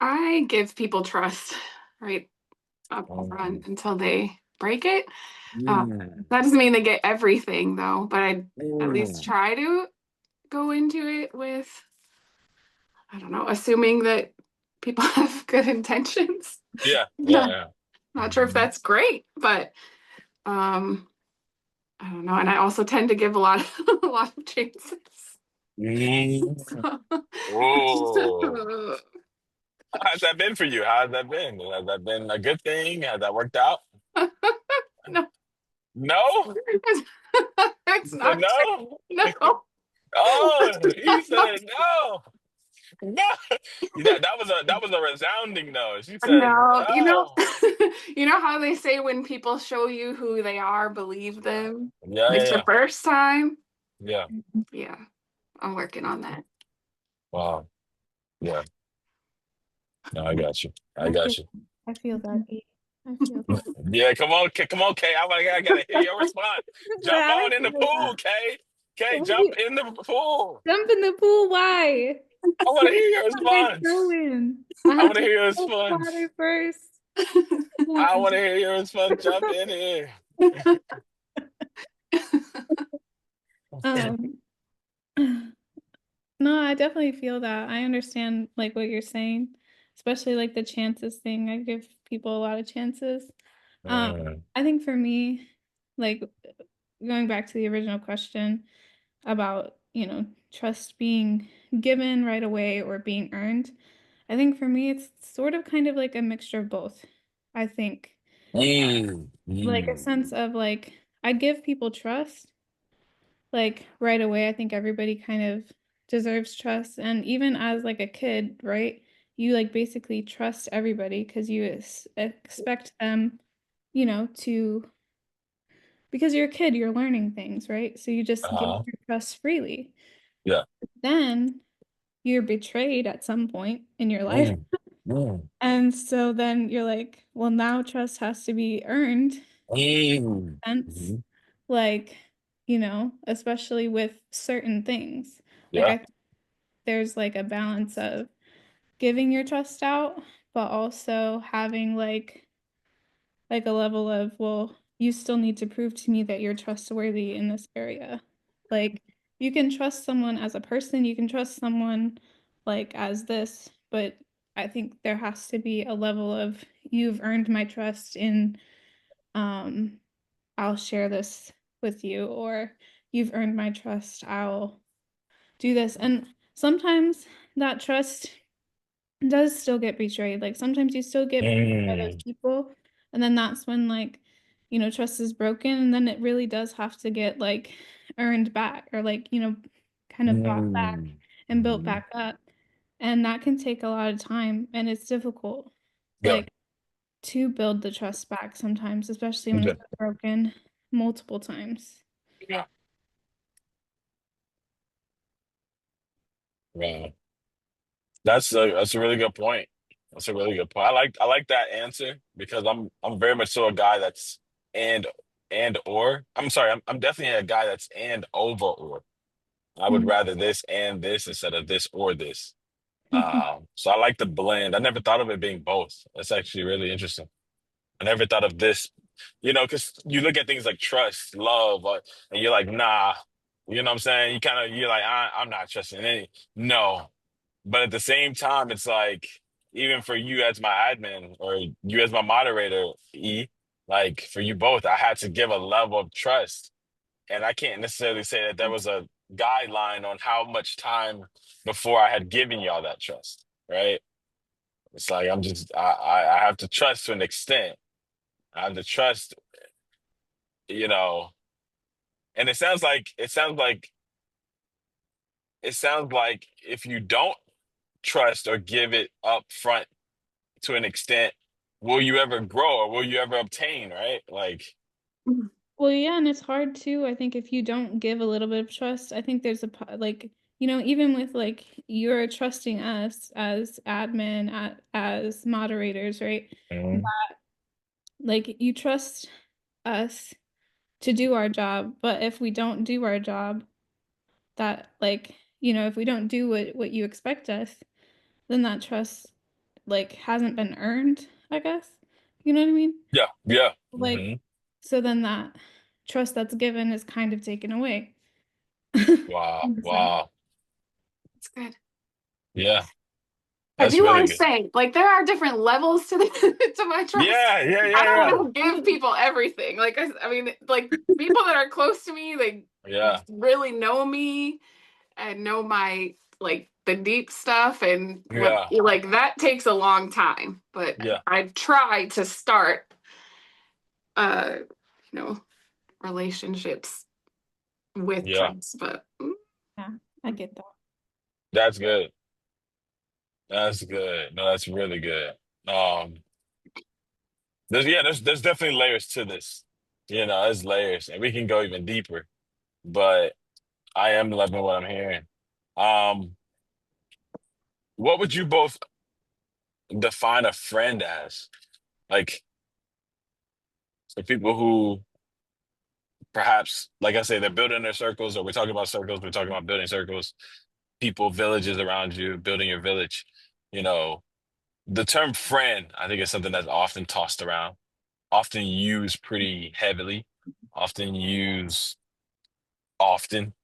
[SPEAKER 3] I give people trust right up
[SPEAKER 2] Mm.
[SPEAKER 3] front until they break it.
[SPEAKER 2] Mm.
[SPEAKER 3] That doesn't mean they get everything though, but I at least
[SPEAKER 2] Mm.
[SPEAKER 3] try to go into it with, I don't know, assuming that people have good intentions.
[SPEAKER 2] Yeah,
[SPEAKER 3] Not,
[SPEAKER 2] yeah,
[SPEAKER 3] not sure if that's great, but um, I don't know. And I also tend to give a lot of a lot of chances.
[SPEAKER 2] yeah. Mm.
[SPEAKER 3] So,
[SPEAKER 2] Oh. How's that been for you? How's that been? Has that been a good thing? Has that worked out?
[SPEAKER 3] no,
[SPEAKER 2] No?
[SPEAKER 3] it's
[SPEAKER 2] You said
[SPEAKER 3] not.
[SPEAKER 2] no?
[SPEAKER 3] No,
[SPEAKER 2] Oh, he said no. No. That was a resounding no. She said
[SPEAKER 3] no.
[SPEAKER 2] no.
[SPEAKER 3] You know how they say when people show you who they are, believe them.
[SPEAKER 2] Yeah,
[SPEAKER 3] At
[SPEAKER 2] yeah,
[SPEAKER 3] least the
[SPEAKER 2] yeah.
[SPEAKER 3] first time.
[SPEAKER 2] Yeah.
[SPEAKER 3] Yeah, I'm working on that.
[SPEAKER 2] Wow. Yeah. No, I got you. I
[SPEAKER 1] I feel
[SPEAKER 2] got you.
[SPEAKER 1] I feel that. I feel that.
[SPEAKER 2] Yeah, come on, Kay. I gotta hear your response.
[SPEAKER 1] But
[SPEAKER 2] Jump
[SPEAKER 1] I
[SPEAKER 2] on in the
[SPEAKER 1] feel
[SPEAKER 2] pool,
[SPEAKER 1] that.
[SPEAKER 2] Kay. Kay,
[SPEAKER 1] Why
[SPEAKER 2] jump in the pool.
[SPEAKER 1] jump in the pool? Why?
[SPEAKER 2] I want to hear your
[SPEAKER 1] I'll get
[SPEAKER 2] response.
[SPEAKER 1] going. I
[SPEAKER 2] I
[SPEAKER 1] have
[SPEAKER 2] want to
[SPEAKER 1] to
[SPEAKER 2] hear your
[SPEAKER 1] go
[SPEAKER 2] response.
[SPEAKER 1] water first.
[SPEAKER 2] I want to hear your response. Jump in here.
[SPEAKER 1] Um, no, I definitely feel that. I understand like what you're saying, especially like the chances thing. I give people a lot of chances.
[SPEAKER 2] Mm.
[SPEAKER 1] I think for me, like going back to the original question about, trust being given right away or being earned, I think for me it's sort of kind of like a mixture of both. I think
[SPEAKER 2] Mm.
[SPEAKER 1] like a sense
[SPEAKER 2] Mm.
[SPEAKER 1] of like I give people trust like right away. I think everybody kind of deserves trust. And even as like a kid, right? You like basically trust everybody because you expect them, to because you're a kid, you're learning things, right? So you just give
[SPEAKER 2] Uh-huh.
[SPEAKER 1] your trust freely.
[SPEAKER 2] Yeah.
[SPEAKER 1] Then you're betrayed at some point in your life.
[SPEAKER 2] Mm. Mm.
[SPEAKER 1] And so then you're like, well, now trust has to be earned.
[SPEAKER 2] Mm.
[SPEAKER 1] Sense,
[SPEAKER 2] Mhm.
[SPEAKER 1] like, especially with certain things. Like
[SPEAKER 2] Yeah.
[SPEAKER 1] there's like a balance of giving your trust out, but also having like a level of, well, you still need to prove to me that you're trustworthy in this area. Like you can trust someone as a person, you can trust someone like as this, but I think there has to be a level of you've earned my trust in um I'll share this with you, or you've earned my trust, I'll do this. And sometimes that trust does still get betrayed. Like sometimes you still get betrayed by those
[SPEAKER 2] Mm.
[SPEAKER 1] people. And then that's when trust is broken. And then it really does have to get like earned back or kind of bought back
[SPEAKER 2] Mm.
[SPEAKER 1] and built
[SPEAKER 2] Mhm.
[SPEAKER 1] back up. And that can take a lot of time and it's difficult.
[SPEAKER 2] Yeah.
[SPEAKER 1] Like to build the trust back sometimes, especially when it's
[SPEAKER 2] Okay.
[SPEAKER 1] been broken multiple times.
[SPEAKER 2] Yeah. Wow. That's a really good point. That's a really good point. I like that answer because I'm very much so a guy that's and and or. I'm sorry, I'm definitely a guy that's and over or. I would
[SPEAKER 1] Mm.
[SPEAKER 2] rather this and this instead of this or this. So I like the blend. I never thought of it being both. That's actually really interesting. I never thought of this, because you look at things like trust, love, and you're like, nah. You know what I'm saying? You're like, I'm not trusting any. No. But at the same time, it's like, even for you as my admin or you as my moderator, E, like for you both, I had to give a level of trust. And I can't necessarily say that there was a guideline on how much time before I had given y'all that trust, right? It's like I have to trust to an extent. I have to trust, you know, and it sounds like if you don't trust or give it up front to an extent, will you ever grow or will you ever obtain, right? Like,
[SPEAKER 1] Well, yeah, and it's hard too. I think if you don't give a little bit of trust, I think there's even with like you're trusting us as admin, as moderators, right?
[SPEAKER 2] mhm.
[SPEAKER 1] Like you trust us to do our job, but if we don't do our job, that if we don't do what you expect us, then that trust hasn't been earned, I guess. You know what I mean?
[SPEAKER 2] Yeah, yeah.
[SPEAKER 1] Like
[SPEAKER 2] Hmm.
[SPEAKER 1] so then that trust that's given is kind of taken away.
[SPEAKER 2] Wow,
[SPEAKER 1] In a sense.
[SPEAKER 2] wow.
[SPEAKER 3] It's good.
[SPEAKER 2] Yeah,
[SPEAKER 3] I
[SPEAKER 2] that's
[SPEAKER 3] do
[SPEAKER 2] really
[SPEAKER 3] want to
[SPEAKER 2] good.
[SPEAKER 3] say, like, there are different levels to to my trust.
[SPEAKER 2] Yeah, yeah,
[SPEAKER 3] I
[SPEAKER 2] yeah,
[SPEAKER 3] don't
[SPEAKER 2] yeah.
[SPEAKER 3] want to give people everything. Like, I mean, like people that are close to me, they
[SPEAKER 2] Yeah,
[SPEAKER 3] really know me and know my like the deep stuff and what
[SPEAKER 2] yeah,
[SPEAKER 3] like that takes a long time. But
[SPEAKER 2] yeah,
[SPEAKER 3] I try to start, uh, you know, relationships with
[SPEAKER 2] yeah.
[SPEAKER 3] trust. But
[SPEAKER 1] Yeah, I get that.
[SPEAKER 2] That's good. That's good. No, that's really good. Um, there's definitely layers to this. There's layers, and we can go even deeper. But I am loving what I'm hearing. Um, what would you both define a friend as? Like, for people who perhaps, like I say, they're building their circles, or we're talking about circles, we're talking about building circles, people, villages around you, building your village. You know, the term friend, I think, is something that's often tossed around, often used pretty heavily, often used often.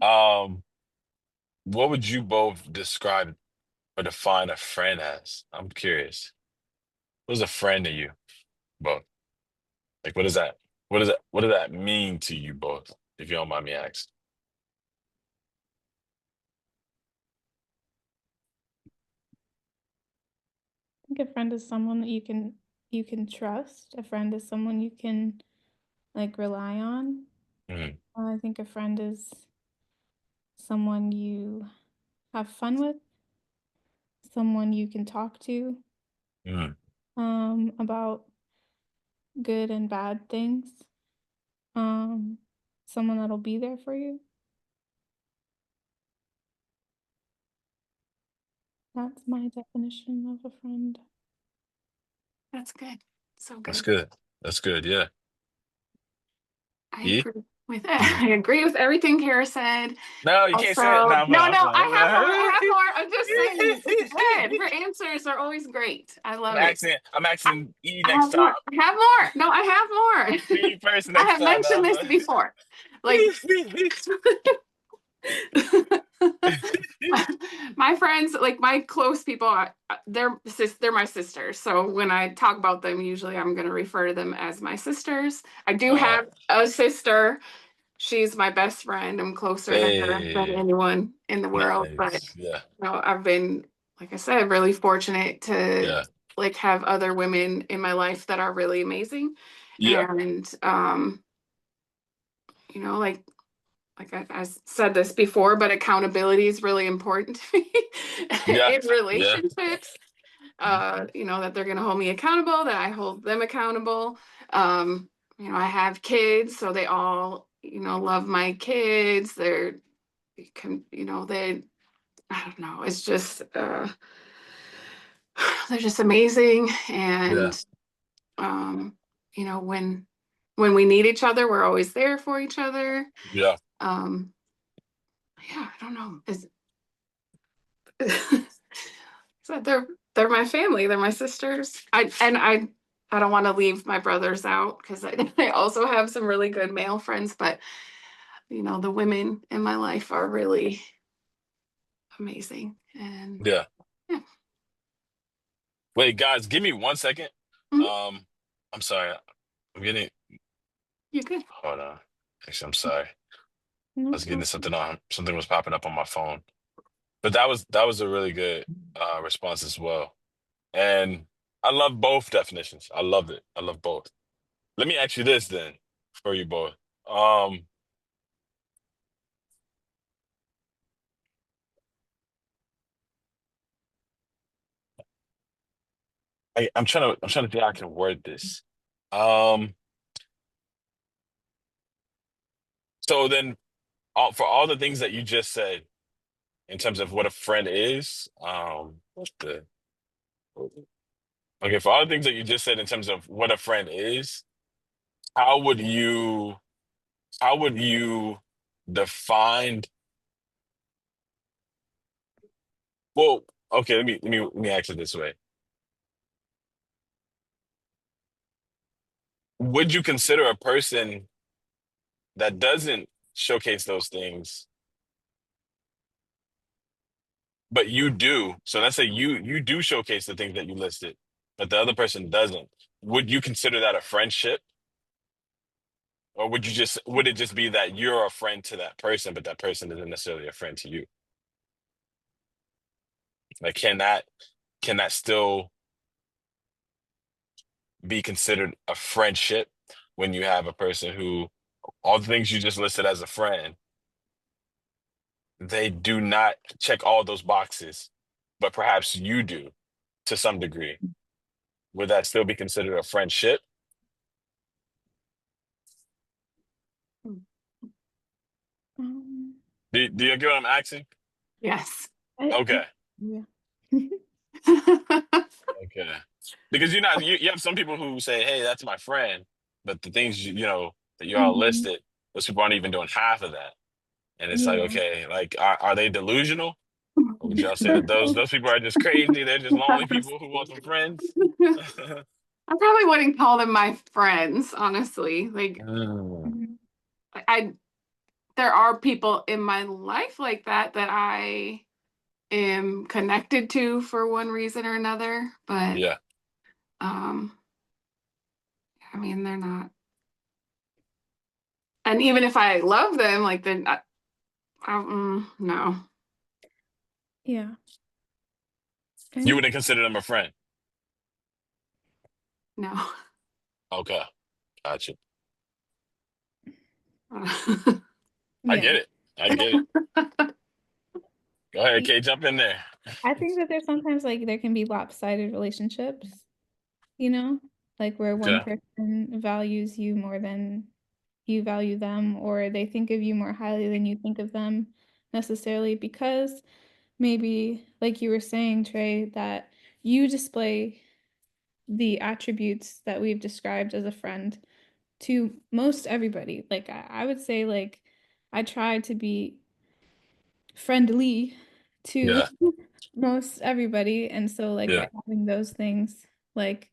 [SPEAKER 2] Um, what would you both describe or define a friend as? I'm curious. What is a friend to you both? Like, what is that? What does that mean to you both? If you don't mind me asking.
[SPEAKER 1] I think a friend is someone that you can trust. A friend is someone you can rely on.
[SPEAKER 2] Mm,
[SPEAKER 1] I think a friend is someone you have fun with, someone you can talk to
[SPEAKER 2] mm,
[SPEAKER 1] about good and bad things. Um Someone that'll be there for you. That's my definition of a friend.
[SPEAKER 3] That's good. So
[SPEAKER 2] That's
[SPEAKER 3] good.
[SPEAKER 2] good. That's good. Yeah.
[SPEAKER 3] I
[SPEAKER 2] E?
[SPEAKER 3] agree with I agree with everything Kara said.
[SPEAKER 2] No, you can't
[SPEAKER 3] Also,
[SPEAKER 2] say it. No,
[SPEAKER 3] no,
[SPEAKER 2] I'm
[SPEAKER 3] no,
[SPEAKER 2] playing. I'm playing.
[SPEAKER 3] I have more. I have more. I'm just saying, it's good. Your answers are always great. I
[SPEAKER 2] I'm
[SPEAKER 3] love it.
[SPEAKER 2] asking. I'm
[SPEAKER 3] I,
[SPEAKER 2] asking E
[SPEAKER 3] I
[SPEAKER 2] next
[SPEAKER 3] have
[SPEAKER 2] time.
[SPEAKER 3] more. I have more. No, I have more.
[SPEAKER 2] Me first
[SPEAKER 3] I
[SPEAKER 2] next
[SPEAKER 3] have
[SPEAKER 2] time.
[SPEAKER 3] mentioned this before. Like my friends, like my close people, they're my sisters. So when I talk about them, usually I'm going to refer to them as my sisters. I do
[SPEAKER 2] uh,
[SPEAKER 3] have a sister. She's my best friend. I'm closer to her than
[SPEAKER 2] hey,
[SPEAKER 3] anyone in the world. But
[SPEAKER 2] nice. Yeah.
[SPEAKER 3] I've been, like I said, really fortunate to
[SPEAKER 2] Yeah.
[SPEAKER 3] like have other women in my life that are really amazing.
[SPEAKER 2] Yeah.
[SPEAKER 3] And like I said this before, but accountability is really important to me
[SPEAKER 2] Yeah.
[SPEAKER 3] in
[SPEAKER 2] Yeah.
[SPEAKER 3] relationships. That they're going to hold me accountable, that I hold them accountable. I have kids, so they all, love my kids. They, I don't know, it's just, they're just amazing.
[SPEAKER 2] Yeah.
[SPEAKER 3] And, um, when we need each other, we're always there for each other.
[SPEAKER 2] Yeah.
[SPEAKER 3] Um, yeah, I don't know. So they're my family. They're my sisters. I don't want to leave my brothers out because I also have some really good male friends, but the women in my life are really amazing. And
[SPEAKER 2] Yeah.
[SPEAKER 3] yeah.
[SPEAKER 2] Wait, guys, give me 1 second.
[SPEAKER 3] Mhm.
[SPEAKER 2] Um, I'm sorry. I'm getting.
[SPEAKER 3] You're good.
[SPEAKER 2] Hold on. Actually, I'm sorry. I
[SPEAKER 1] No
[SPEAKER 2] was getting
[SPEAKER 1] problem.
[SPEAKER 2] something on. Something was popping up on my phone. But that was a really good response as well. And I love both definitions. I love it. I love both. Let me ask you this then for you both. Um, I'm trying to think how I can word this. Um, so then for all the things that you just said in terms of what a friend is, what's the okay, for all the things that you just said in terms of what a friend is, how would you how would you define well, okay, let me ask it this way. Would you consider a person that doesn't showcase those things, but you do? So let's say you do showcase the things that you listed, but the other person doesn't. Would you consider that a friendship? Or would it just be that you're a friend to that person, but that person isn't necessarily a friend to you? Like can that still be considered a friendship when you have a person who all the things you just listed as a friend, they do not check all those boxes, but perhaps you do to some degree. Would that still be considered a friendship?
[SPEAKER 1] Um,
[SPEAKER 2] Do you get what I'm asking?
[SPEAKER 3] Yes.
[SPEAKER 2] Okay.
[SPEAKER 1] yeah.
[SPEAKER 2] Okay. Because you have some people who say, "Hey, that's my friend," but the things that you all
[SPEAKER 1] Mhm.
[SPEAKER 2] listed, those people aren't even doing half of that. And it's like,
[SPEAKER 1] Yeah.
[SPEAKER 2] okay, like are they delusional? Or would y'all say that those people are just crazy? They're just lonely people who want some friends?
[SPEAKER 3] I probably wouldn't call them my friends, honestly. Like
[SPEAKER 2] Mm,
[SPEAKER 1] Mhm.
[SPEAKER 3] I there are people in my life like that I am connected to for one reason or another, but
[SPEAKER 2] yeah.
[SPEAKER 3] um I mean they're not. And even if I love them, like they're not, no.
[SPEAKER 1] Yeah.
[SPEAKER 2] You
[SPEAKER 1] And
[SPEAKER 2] wouldn't consider them a friend.
[SPEAKER 3] No.
[SPEAKER 2] Okay. Gotcha. I
[SPEAKER 1] yeah.
[SPEAKER 2] get it. I get it. Go ahead, Kay, jump in there.
[SPEAKER 1] I think that there's sometimes like there can be lopsided relationships, like where one
[SPEAKER 2] Okay.
[SPEAKER 1] person values you more than you value them, or they think of you more highly than you think of them necessarily because maybe like you were saying, Trey, that you display the attributes that we've described as a friend to most everybody. Like I would say like I try to be friendly to
[SPEAKER 2] Yeah.
[SPEAKER 1] most everybody, and so like
[SPEAKER 2] Yeah.
[SPEAKER 1] by having those things, like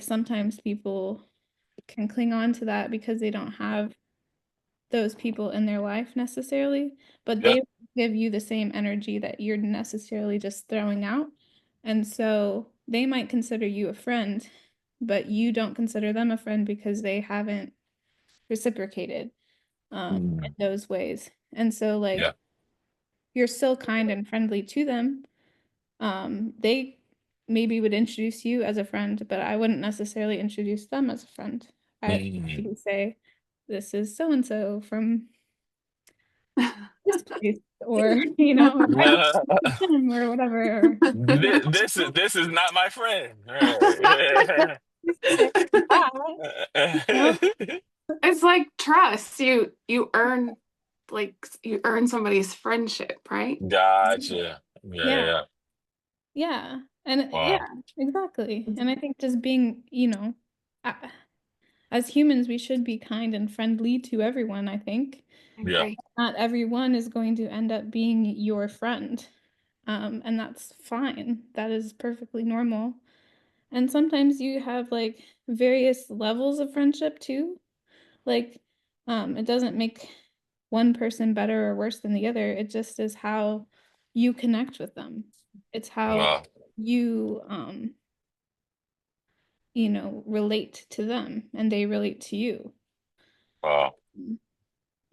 [SPEAKER 1] sometimes people can cling on to that because they don't have those people in their life necessarily, but
[SPEAKER 2] Yeah.
[SPEAKER 1] they give you the same energy that you're necessarily just throwing out. And so they might consider you a friend, but you don't consider them a friend because they haven't reciprocated in
[SPEAKER 2] Mm.
[SPEAKER 1] those ways. And so
[SPEAKER 2] Yeah.
[SPEAKER 1] like you're still kind and friendly to them. They maybe would introduce you as a friend, but I wouldn't necessarily introduce them as a friend. I
[SPEAKER 2] Mm.
[SPEAKER 1] would say, this is so and so from this place, or or him, or whatever.
[SPEAKER 2] This is not my friend. Right.
[SPEAKER 1] Say that, you know?
[SPEAKER 3] It's like trust. You earn somebody's friendship, right?
[SPEAKER 2] Gotcha. Yeah,
[SPEAKER 1] Yeah,
[SPEAKER 2] yeah.
[SPEAKER 1] yeah, and
[SPEAKER 2] Wow.
[SPEAKER 1] yeah, exactly. And I think just being, uh, as humans, we should be kind and friendly to everyone, I think.
[SPEAKER 3] I
[SPEAKER 2] Yeah.
[SPEAKER 3] agree.
[SPEAKER 1] Not everyone is going to end up being your friend. And that's fine. That is perfectly normal. And sometimes you have like various levels of friendship too. Like, it doesn't make one person better or worse than the other. It just is how you connect with them. It's how
[SPEAKER 2] Wow.
[SPEAKER 1] you, relate to them and they relate to you.
[SPEAKER 2] Wow.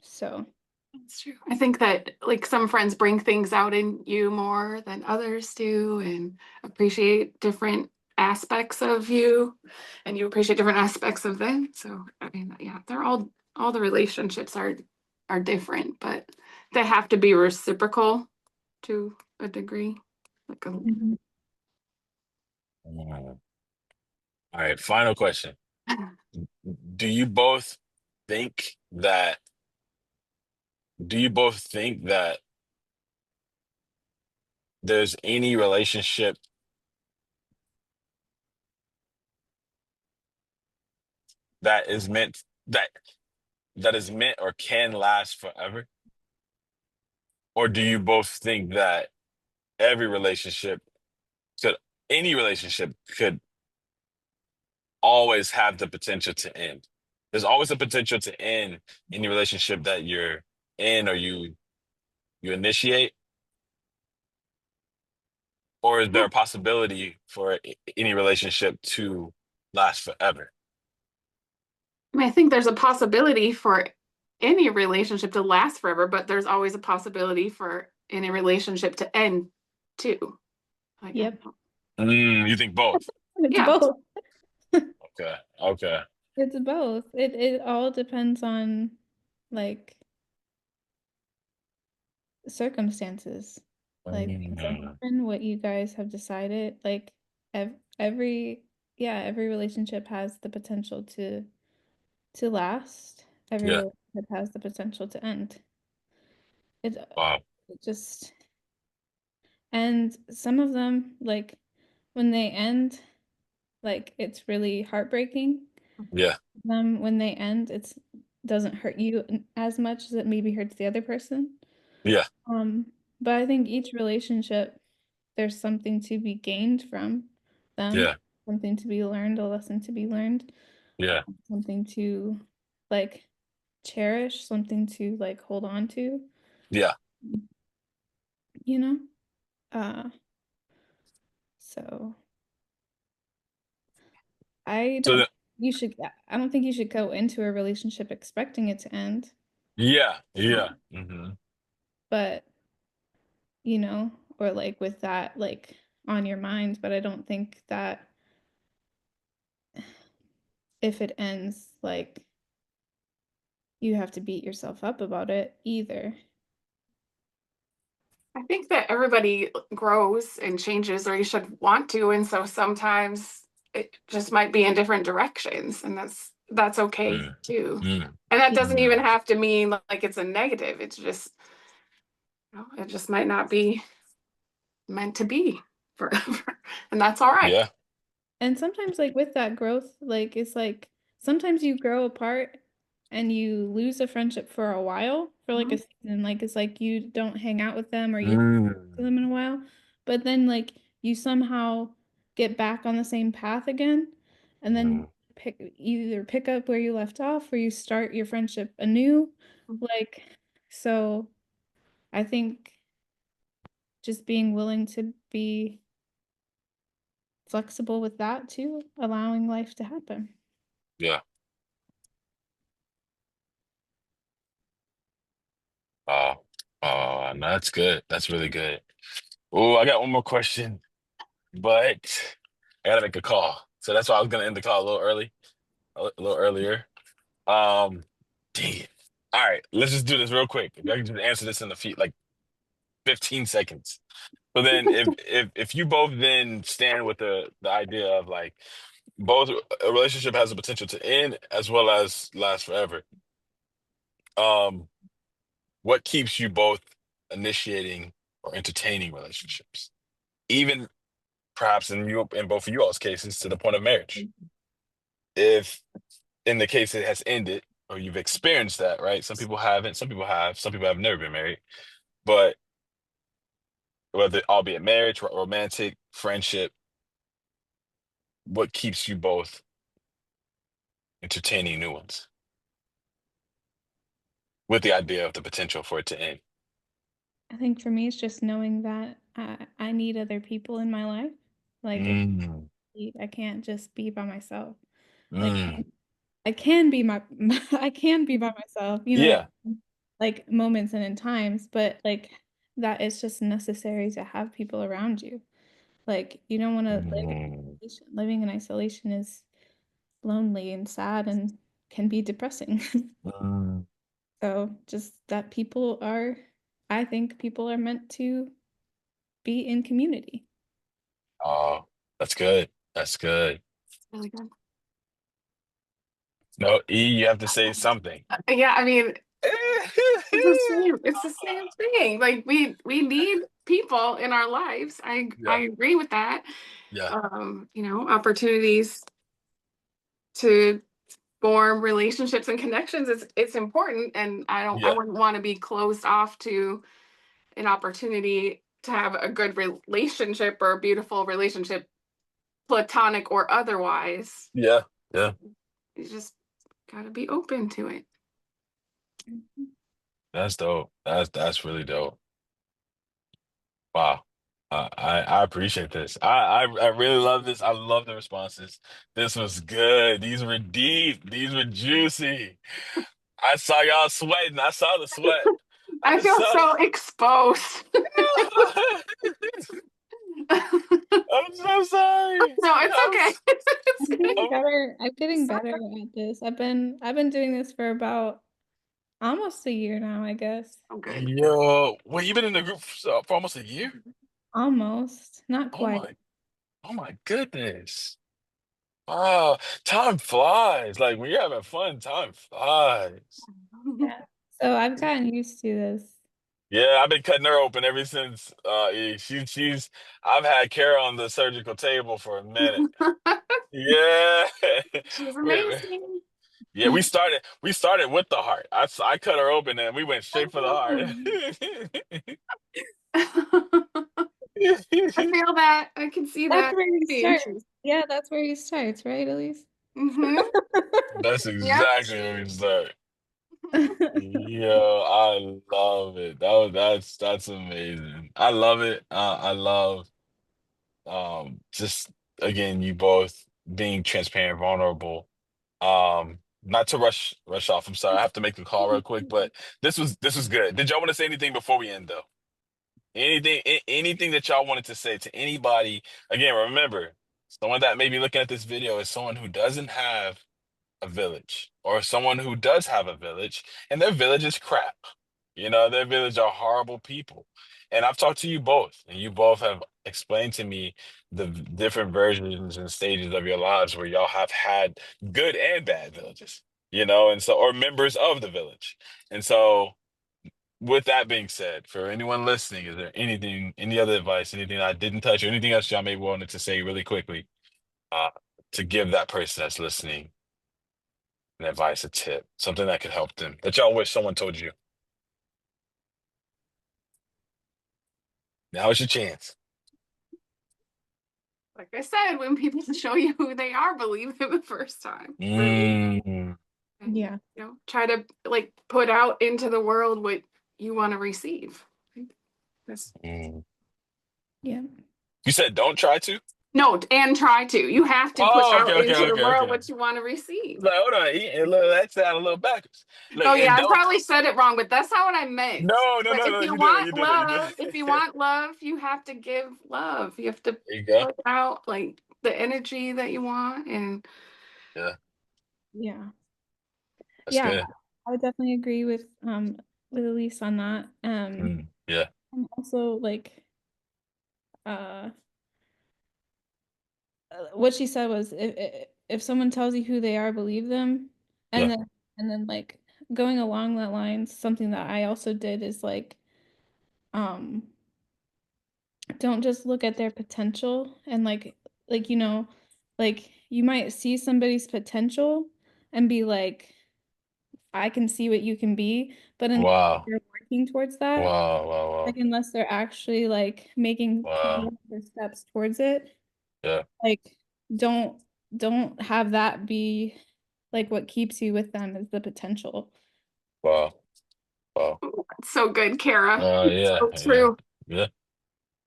[SPEAKER 1] So,
[SPEAKER 3] That's true. I think that like some friends bring things out in you more than others do and appreciate different aspects of you and you appreciate different aspects of them. So I mean, yeah, they're all the relationships are different, but they have to be reciprocal to a degree. Like a
[SPEAKER 1] mhm.
[SPEAKER 2] Mm. All right, final question. Do you both think that do you both think that there's any relationship that is meant that is meant or can last forever? Or do you both think that every relationship could any relationship could always have the potential to end? There's always a potential to end any relationship that you're in or you initiate, or is there a possibility for any relationship to last forever?
[SPEAKER 3] I mean, I think there's a possibility for any relationship to last forever, but there's always a possibility for any relationship to end too. Like,
[SPEAKER 1] Yep.
[SPEAKER 2] You think both?
[SPEAKER 1] It's
[SPEAKER 3] yeah,
[SPEAKER 1] both.
[SPEAKER 2] Okay. Okay.
[SPEAKER 1] It's both. It all depends on like circumstances. Like what's gonna
[SPEAKER 2] Mm,
[SPEAKER 1] happen, what you guys have decided. Like every yeah, every relationship has the potential to last. Every
[SPEAKER 2] yeah.
[SPEAKER 1] relationship has the potential to end. It,
[SPEAKER 2] Wow.
[SPEAKER 1] it just and some of them like when they end, like it's really heartbreaking.
[SPEAKER 2] Yeah.
[SPEAKER 1] Them when they end, it's doesn't hurt you as much as it maybe hurts the other person.
[SPEAKER 2] Yeah.
[SPEAKER 1] Um, but I think each relationship, there's something to be gained from them,
[SPEAKER 2] Yeah.
[SPEAKER 1] something to be learned, a lesson to be learned,
[SPEAKER 2] Yeah.
[SPEAKER 1] something to like cherish, something to like hold on to,
[SPEAKER 2] Yeah.
[SPEAKER 1] you know? Uh, so I
[SPEAKER 2] So
[SPEAKER 1] don't you should I don't think you should go into a relationship expecting it to end.
[SPEAKER 2] yeah. Yeah.
[SPEAKER 1] Um, but or like with that like on your mind, but I don't think that if it ends, like you have to beat yourself up about it either.
[SPEAKER 3] I think that everybody grows and changes, or you should want to, and so sometimes it just might be in different directions, and that's okay
[SPEAKER 2] Mm,
[SPEAKER 3] too.
[SPEAKER 2] mm,
[SPEAKER 3] And that doesn't even
[SPEAKER 2] mm.
[SPEAKER 3] have to mean like it's a negative. It's just it just might not be. meant to be forever. And that's all right.
[SPEAKER 2] Yeah.
[SPEAKER 1] And sometimes, like, with that growth, like, it's like sometimes you grow apart and you lose a friendship for a while, for like a
[SPEAKER 3] Mhm.
[SPEAKER 1] season. Like, it's like you don't hang out with them or you don't talk to
[SPEAKER 2] Mm.
[SPEAKER 1] them in a while. But then, like, you somehow get back on the same path again. And then
[SPEAKER 2] Mm.
[SPEAKER 1] either pick up where you left off or you start your friendship anew. Like, so I think just being willing to be flexible with that too, allowing life to happen.
[SPEAKER 2] Yeah. Oh, oh, no, that's good. That's really good. Oh, I got one more question, but I gotta make a call. So that's why I was gonna end the call a little early, a little earlier. Um, dang it. All right, let's just do this real quick. If I can just answer this in the feet like 15 seconds. So then if you both then stand with the idea of like both a relationship has the potential to end as well as last forever. Um, what keeps you both initiating or entertaining relationships? Even perhaps in both of you all's cases to the point of marriage. If in the case it has ended or you've experienced that, right? Some people haven't, some people have, some people have never been married. But whether albeit marriage, romantic, friendship, what keeps you both entertaining new ones with the idea of the potential for it to end?
[SPEAKER 1] I think for me, it's just knowing that I need other people in my life. Like,
[SPEAKER 2] Mm,
[SPEAKER 1] I can't just be by myself. Like,
[SPEAKER 2] mm.
[SPEAKER 1] I can be I can be by myself,
[SPEAKER 2] Yeah.
[SPEAKER 1] like moments and in times, but like that is just necessary to have people around you. Like, you don't want to live in
[SPEAKER 2] Mm,
[SPEAKER 1] isolation. Living in isolation is lonely and sad and can be depressing.
[SPEAKER 2] mm.
[SPEAKER 1] So, just that I think people are meant to be in community.
[SPEAKER 2] Oh, that's good. That's good.
[SPEAKER 3] It's really good.
[SPEAKER 2] No, E, you have to say something.
[SPEAKER 3] Yeah, I mean, it's the same. It's the same thing. Like we need people in our lives. I
[SPEAKER 2] Yeah,
[SPEAKER 3] agree with that.
[SPEAKER 2] yeah,
[SPEAKER 3] Opportunities to form relationships and connections is it's important, and I
[SPEAKER 2] yeah,
[SPEAKER 3] wouldn't want to be closed off to an opportunity to have a good relationship or a beautiful relationship, platonic or otherwise.
[SPEAKER 2] yeah, yeah.
[SPEAKER 3] You just got to be open to it.
[SPEAKER 2] That's dope. That's really dope. Wow. I appreciate this. I really love this. I love the responses. This was good. These were deep. These were juicy. I saw y'all sweating. I saw the sweat.
[SPEAKER 3] I
[SPEAKER 2] I
[SPEAKER 3] feel
[SPEAKER 2] saw.
[SPEAKER 3] so exposed. No,
[SPEAKER 2] I'm so sorry.
[SPEAKER 3] it's okay. It's
[SPEAKER 1] I'm getting
[SPEAKER 3] good.
[SPEAKER 2] I'm-
[SPEAKER 1] better. I'm getting better at this. I've been doing this for about almost a year now, I guess.
[SPEAKER 3] I'm good.
[SPEAKER 2] Yo, wait, you've been in the group for almost a year?
[SPEAKER 1] Almost, not
[SPEAKER 2] Oh
[SPEAKER 1] quite.
[SPEAKER 2] oh my goodness. Wow, time flies. Like when you're having fun, time flies.
[SPEAKER 1] Yeah. So I've gotten used to this.
[SPEAKER 2] Yeah, I've been cutting her open ever since she's I've had Kara on the surgical table for a minute. Yeah.
[SPEAKER 3] She's
[SPEAKER 2] We-
[SPEAKER 3] amazing.
[SPEAKER 2] yeah, we started with the heart. I cut her open and we went straight for the heart.
[SPEAKER 3] I feel that. I can see
[SPEAKER 1] That's
[SPEAKER 3] that
[SPEAKER 1] where he
[SPEAKER 3] change.
[SPEAKER 1] starts. Yeah, that's where he starts, right, Elise?
[SPEAKER 3] Hmm.
[SPEAKER 2] That's
[SPEAKER 3] Yep.
[SPEAKER 2] exactly where we start. Yo, I love it. That's amazing. I love it. I love just again you both being transparent, vulnerable. Not to rush off. I'm sorry. I have to make a call real quick, but this was good. Did y'all want to say anything before we end though? Anything that y'all wanted to say to anybody? Again, remember, someone that may be looking at this video is someone who doesn't have a village or someone who does have a village and their village is crap. Their village are horrible people. And I've talked to you both, and you both have explained to me the different versions and stages of your lives where y'all have had good and bad villages, and so, or members of the village. And so with that being said, for anyone listening, is there anything, any other advice, anything I didn't touch, or anything else y'all may wanted to say really quickly, uh, to give that person that's listening an advice, a tip, something that could help them that y'all wish someone told you? Now is your chance.
[SPEAKER 3] Like I said, when people show you who they are, believe them the first time.
[SPEAKER 2] Mm,
[SPEAKER 3] And,
[SPEAKER 1] Yeah.
[SPEAKER 3] try to like put out into the world what you want to receive. That's
[SPEAKER 2] mm.
[SPEAKER 1] Yeah.
[SPEAKER 2] You said don't try to?
[SPEAKER 3] no, and try to. You have to put
[SPEAKER 2] Oh, okay,
[SPEAKER 3] out
[SPEAKER 2] okay,
[SPEAKER 3] into the
[SPEAKER 2] okay,
[SPEAKER 3] world
[SPEAKER 2] okay.
[SPEAKER 3] what you want to receive.
[SPEAKER 2] Like, hold on, look, that sounded a little backwards. Look,
[SPEAKER 3] Oh
[SPEAKER 2] and
[SPEAKER 3] yeah, I
[SPEAKER 2] don't.
[SPEAKER 3] probably said it wrong, but that's not what I meant.
[SPEAKER 2] No, no,
[SPEAKER 3] But
[SPEAKER 2] no,
[SPEAKER 3] if
[SPEAKER 2] no.
[SPEAKER 3] you
[SPEAKER 2] You did it.
[SPEAKER 3] want
[SPEAKER 2] You did it. You did
[SPEAKER 3] love, if you
[SPEAKER 2] it.
[SPEAKER 3] want love, you have to give love. You have to
[SPEAKER 2] There you go.
[SPEAKER 3] put out like the energy that you want. And
[SPEAKER 2] Yeah,
[SPEAKER 1] Yeah.
[SPEAKER 2] that's
[SPEAKER 1] Yeah.
[SPEAKER 2] good.
[SPEAKER 1] I would definitely agree with Elise on that.
[SPEAKER 2] Yeah,
[SPEAKER 1] And also like uh what she said was if someone tells you who they are, believe them.
[SPEAKER 2] yeah.
[SPEAKER 1] And then like going along that lines, something that I also did is like um don't just look at their potential and like like you might see somebody's potential and be like I can see what you can be, but unless
[SPEAKER 2] Wow,
[SPEAKER 1] they're working towards that,
[SPEAKER 2] wow, wow,
[SPEAKER 1] like
[SPEAKER 2] wow,
[SPEAKER 1] unless they're actually like making
[SPEAKER 2] wow.
[SPEAKER 1] progress or steps towards it,
[SPEAKER 2] Yeah,
[SPEAKER 1] like don't don't have that be like what keeps you with them is the potential.
[SPEAKER 2] wow, wow.
[SPEAKER 3] it's so good, Kara.
[SPEAKER 2] Yeah,
[SPEAKER 3] So
[SPEAKER 2] yeah,
[SPEAKER 3] true.
[SPEAKER 2] yeah.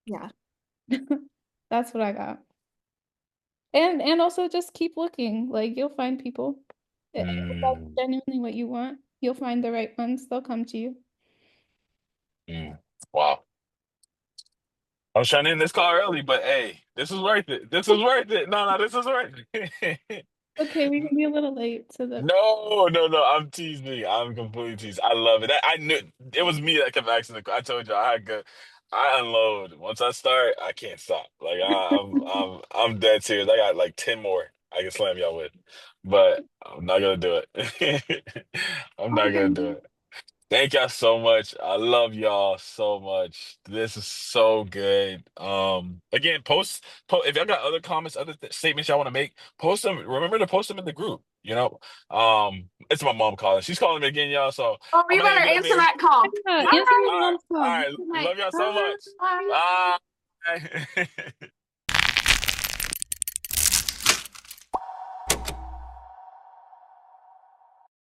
[SPEAKER 1] Yeah. That's what I got. And also just keep looking. Like you'll find people. If that's
[SPEAKER 2] Mm,
[SPEAKER 1] genuinely what you want, you'll find the right ones. They'll come to you.
[SPEAKER 2] mm. Wow. I was trying to end this call early, but hey, this is worth it. This is worth it. No, no, this is worth it.
[SPEAKER 1] Okay, we can be a little late to the
[SPEAKER 2] No, no, no. I'm teasing. I'm completely teasing. I love it. I knew it was me that kept asking I told you I had good. I unload. Once I start, I can't stop. Like I'm dead serious. I got like 10 more I can slam y'all with, but I'm not gonna do it. I'm not gonna do it. Thank y'all so much. I love y'all so much. This is so good. Again, if y'all got other comments, other statements y'all want to make, post them. Remember to post them in the group. It's my mom calling. She's calling me again, y'all. So
[SPEAKER 3] Oh,
[SPEAKER 2] I'm
[SPEAKER 3] you
[SPEAKER 2] gonna
[SPEAKER 3] better
[SPEAKER 2] hang it up
[SPEAKER 3] answer
[SPEAKER 2] here.
[SPEAKER 3] that call. All
[SPEAKER 1] Yeah,
[SPEAKER 2] Yeah.
[SPEAKER 1] answer
[SPEAKER 3] right.
[SPEAKER 1] your
[SPEAKER 2] All right.
[SPEAKER 1] mom's
[SPEAKER 2] All
[SPEAKER 1] call.
[SPEAKER 2] right.
[SPEAKER 3] Good night.
[SPEAKER 2] Love y'all so
[SPEAKER 1] Bye.
[SPEAKER 2] much.
[SPEAKER 3] Bye.
[SPEAKER 2] Bye.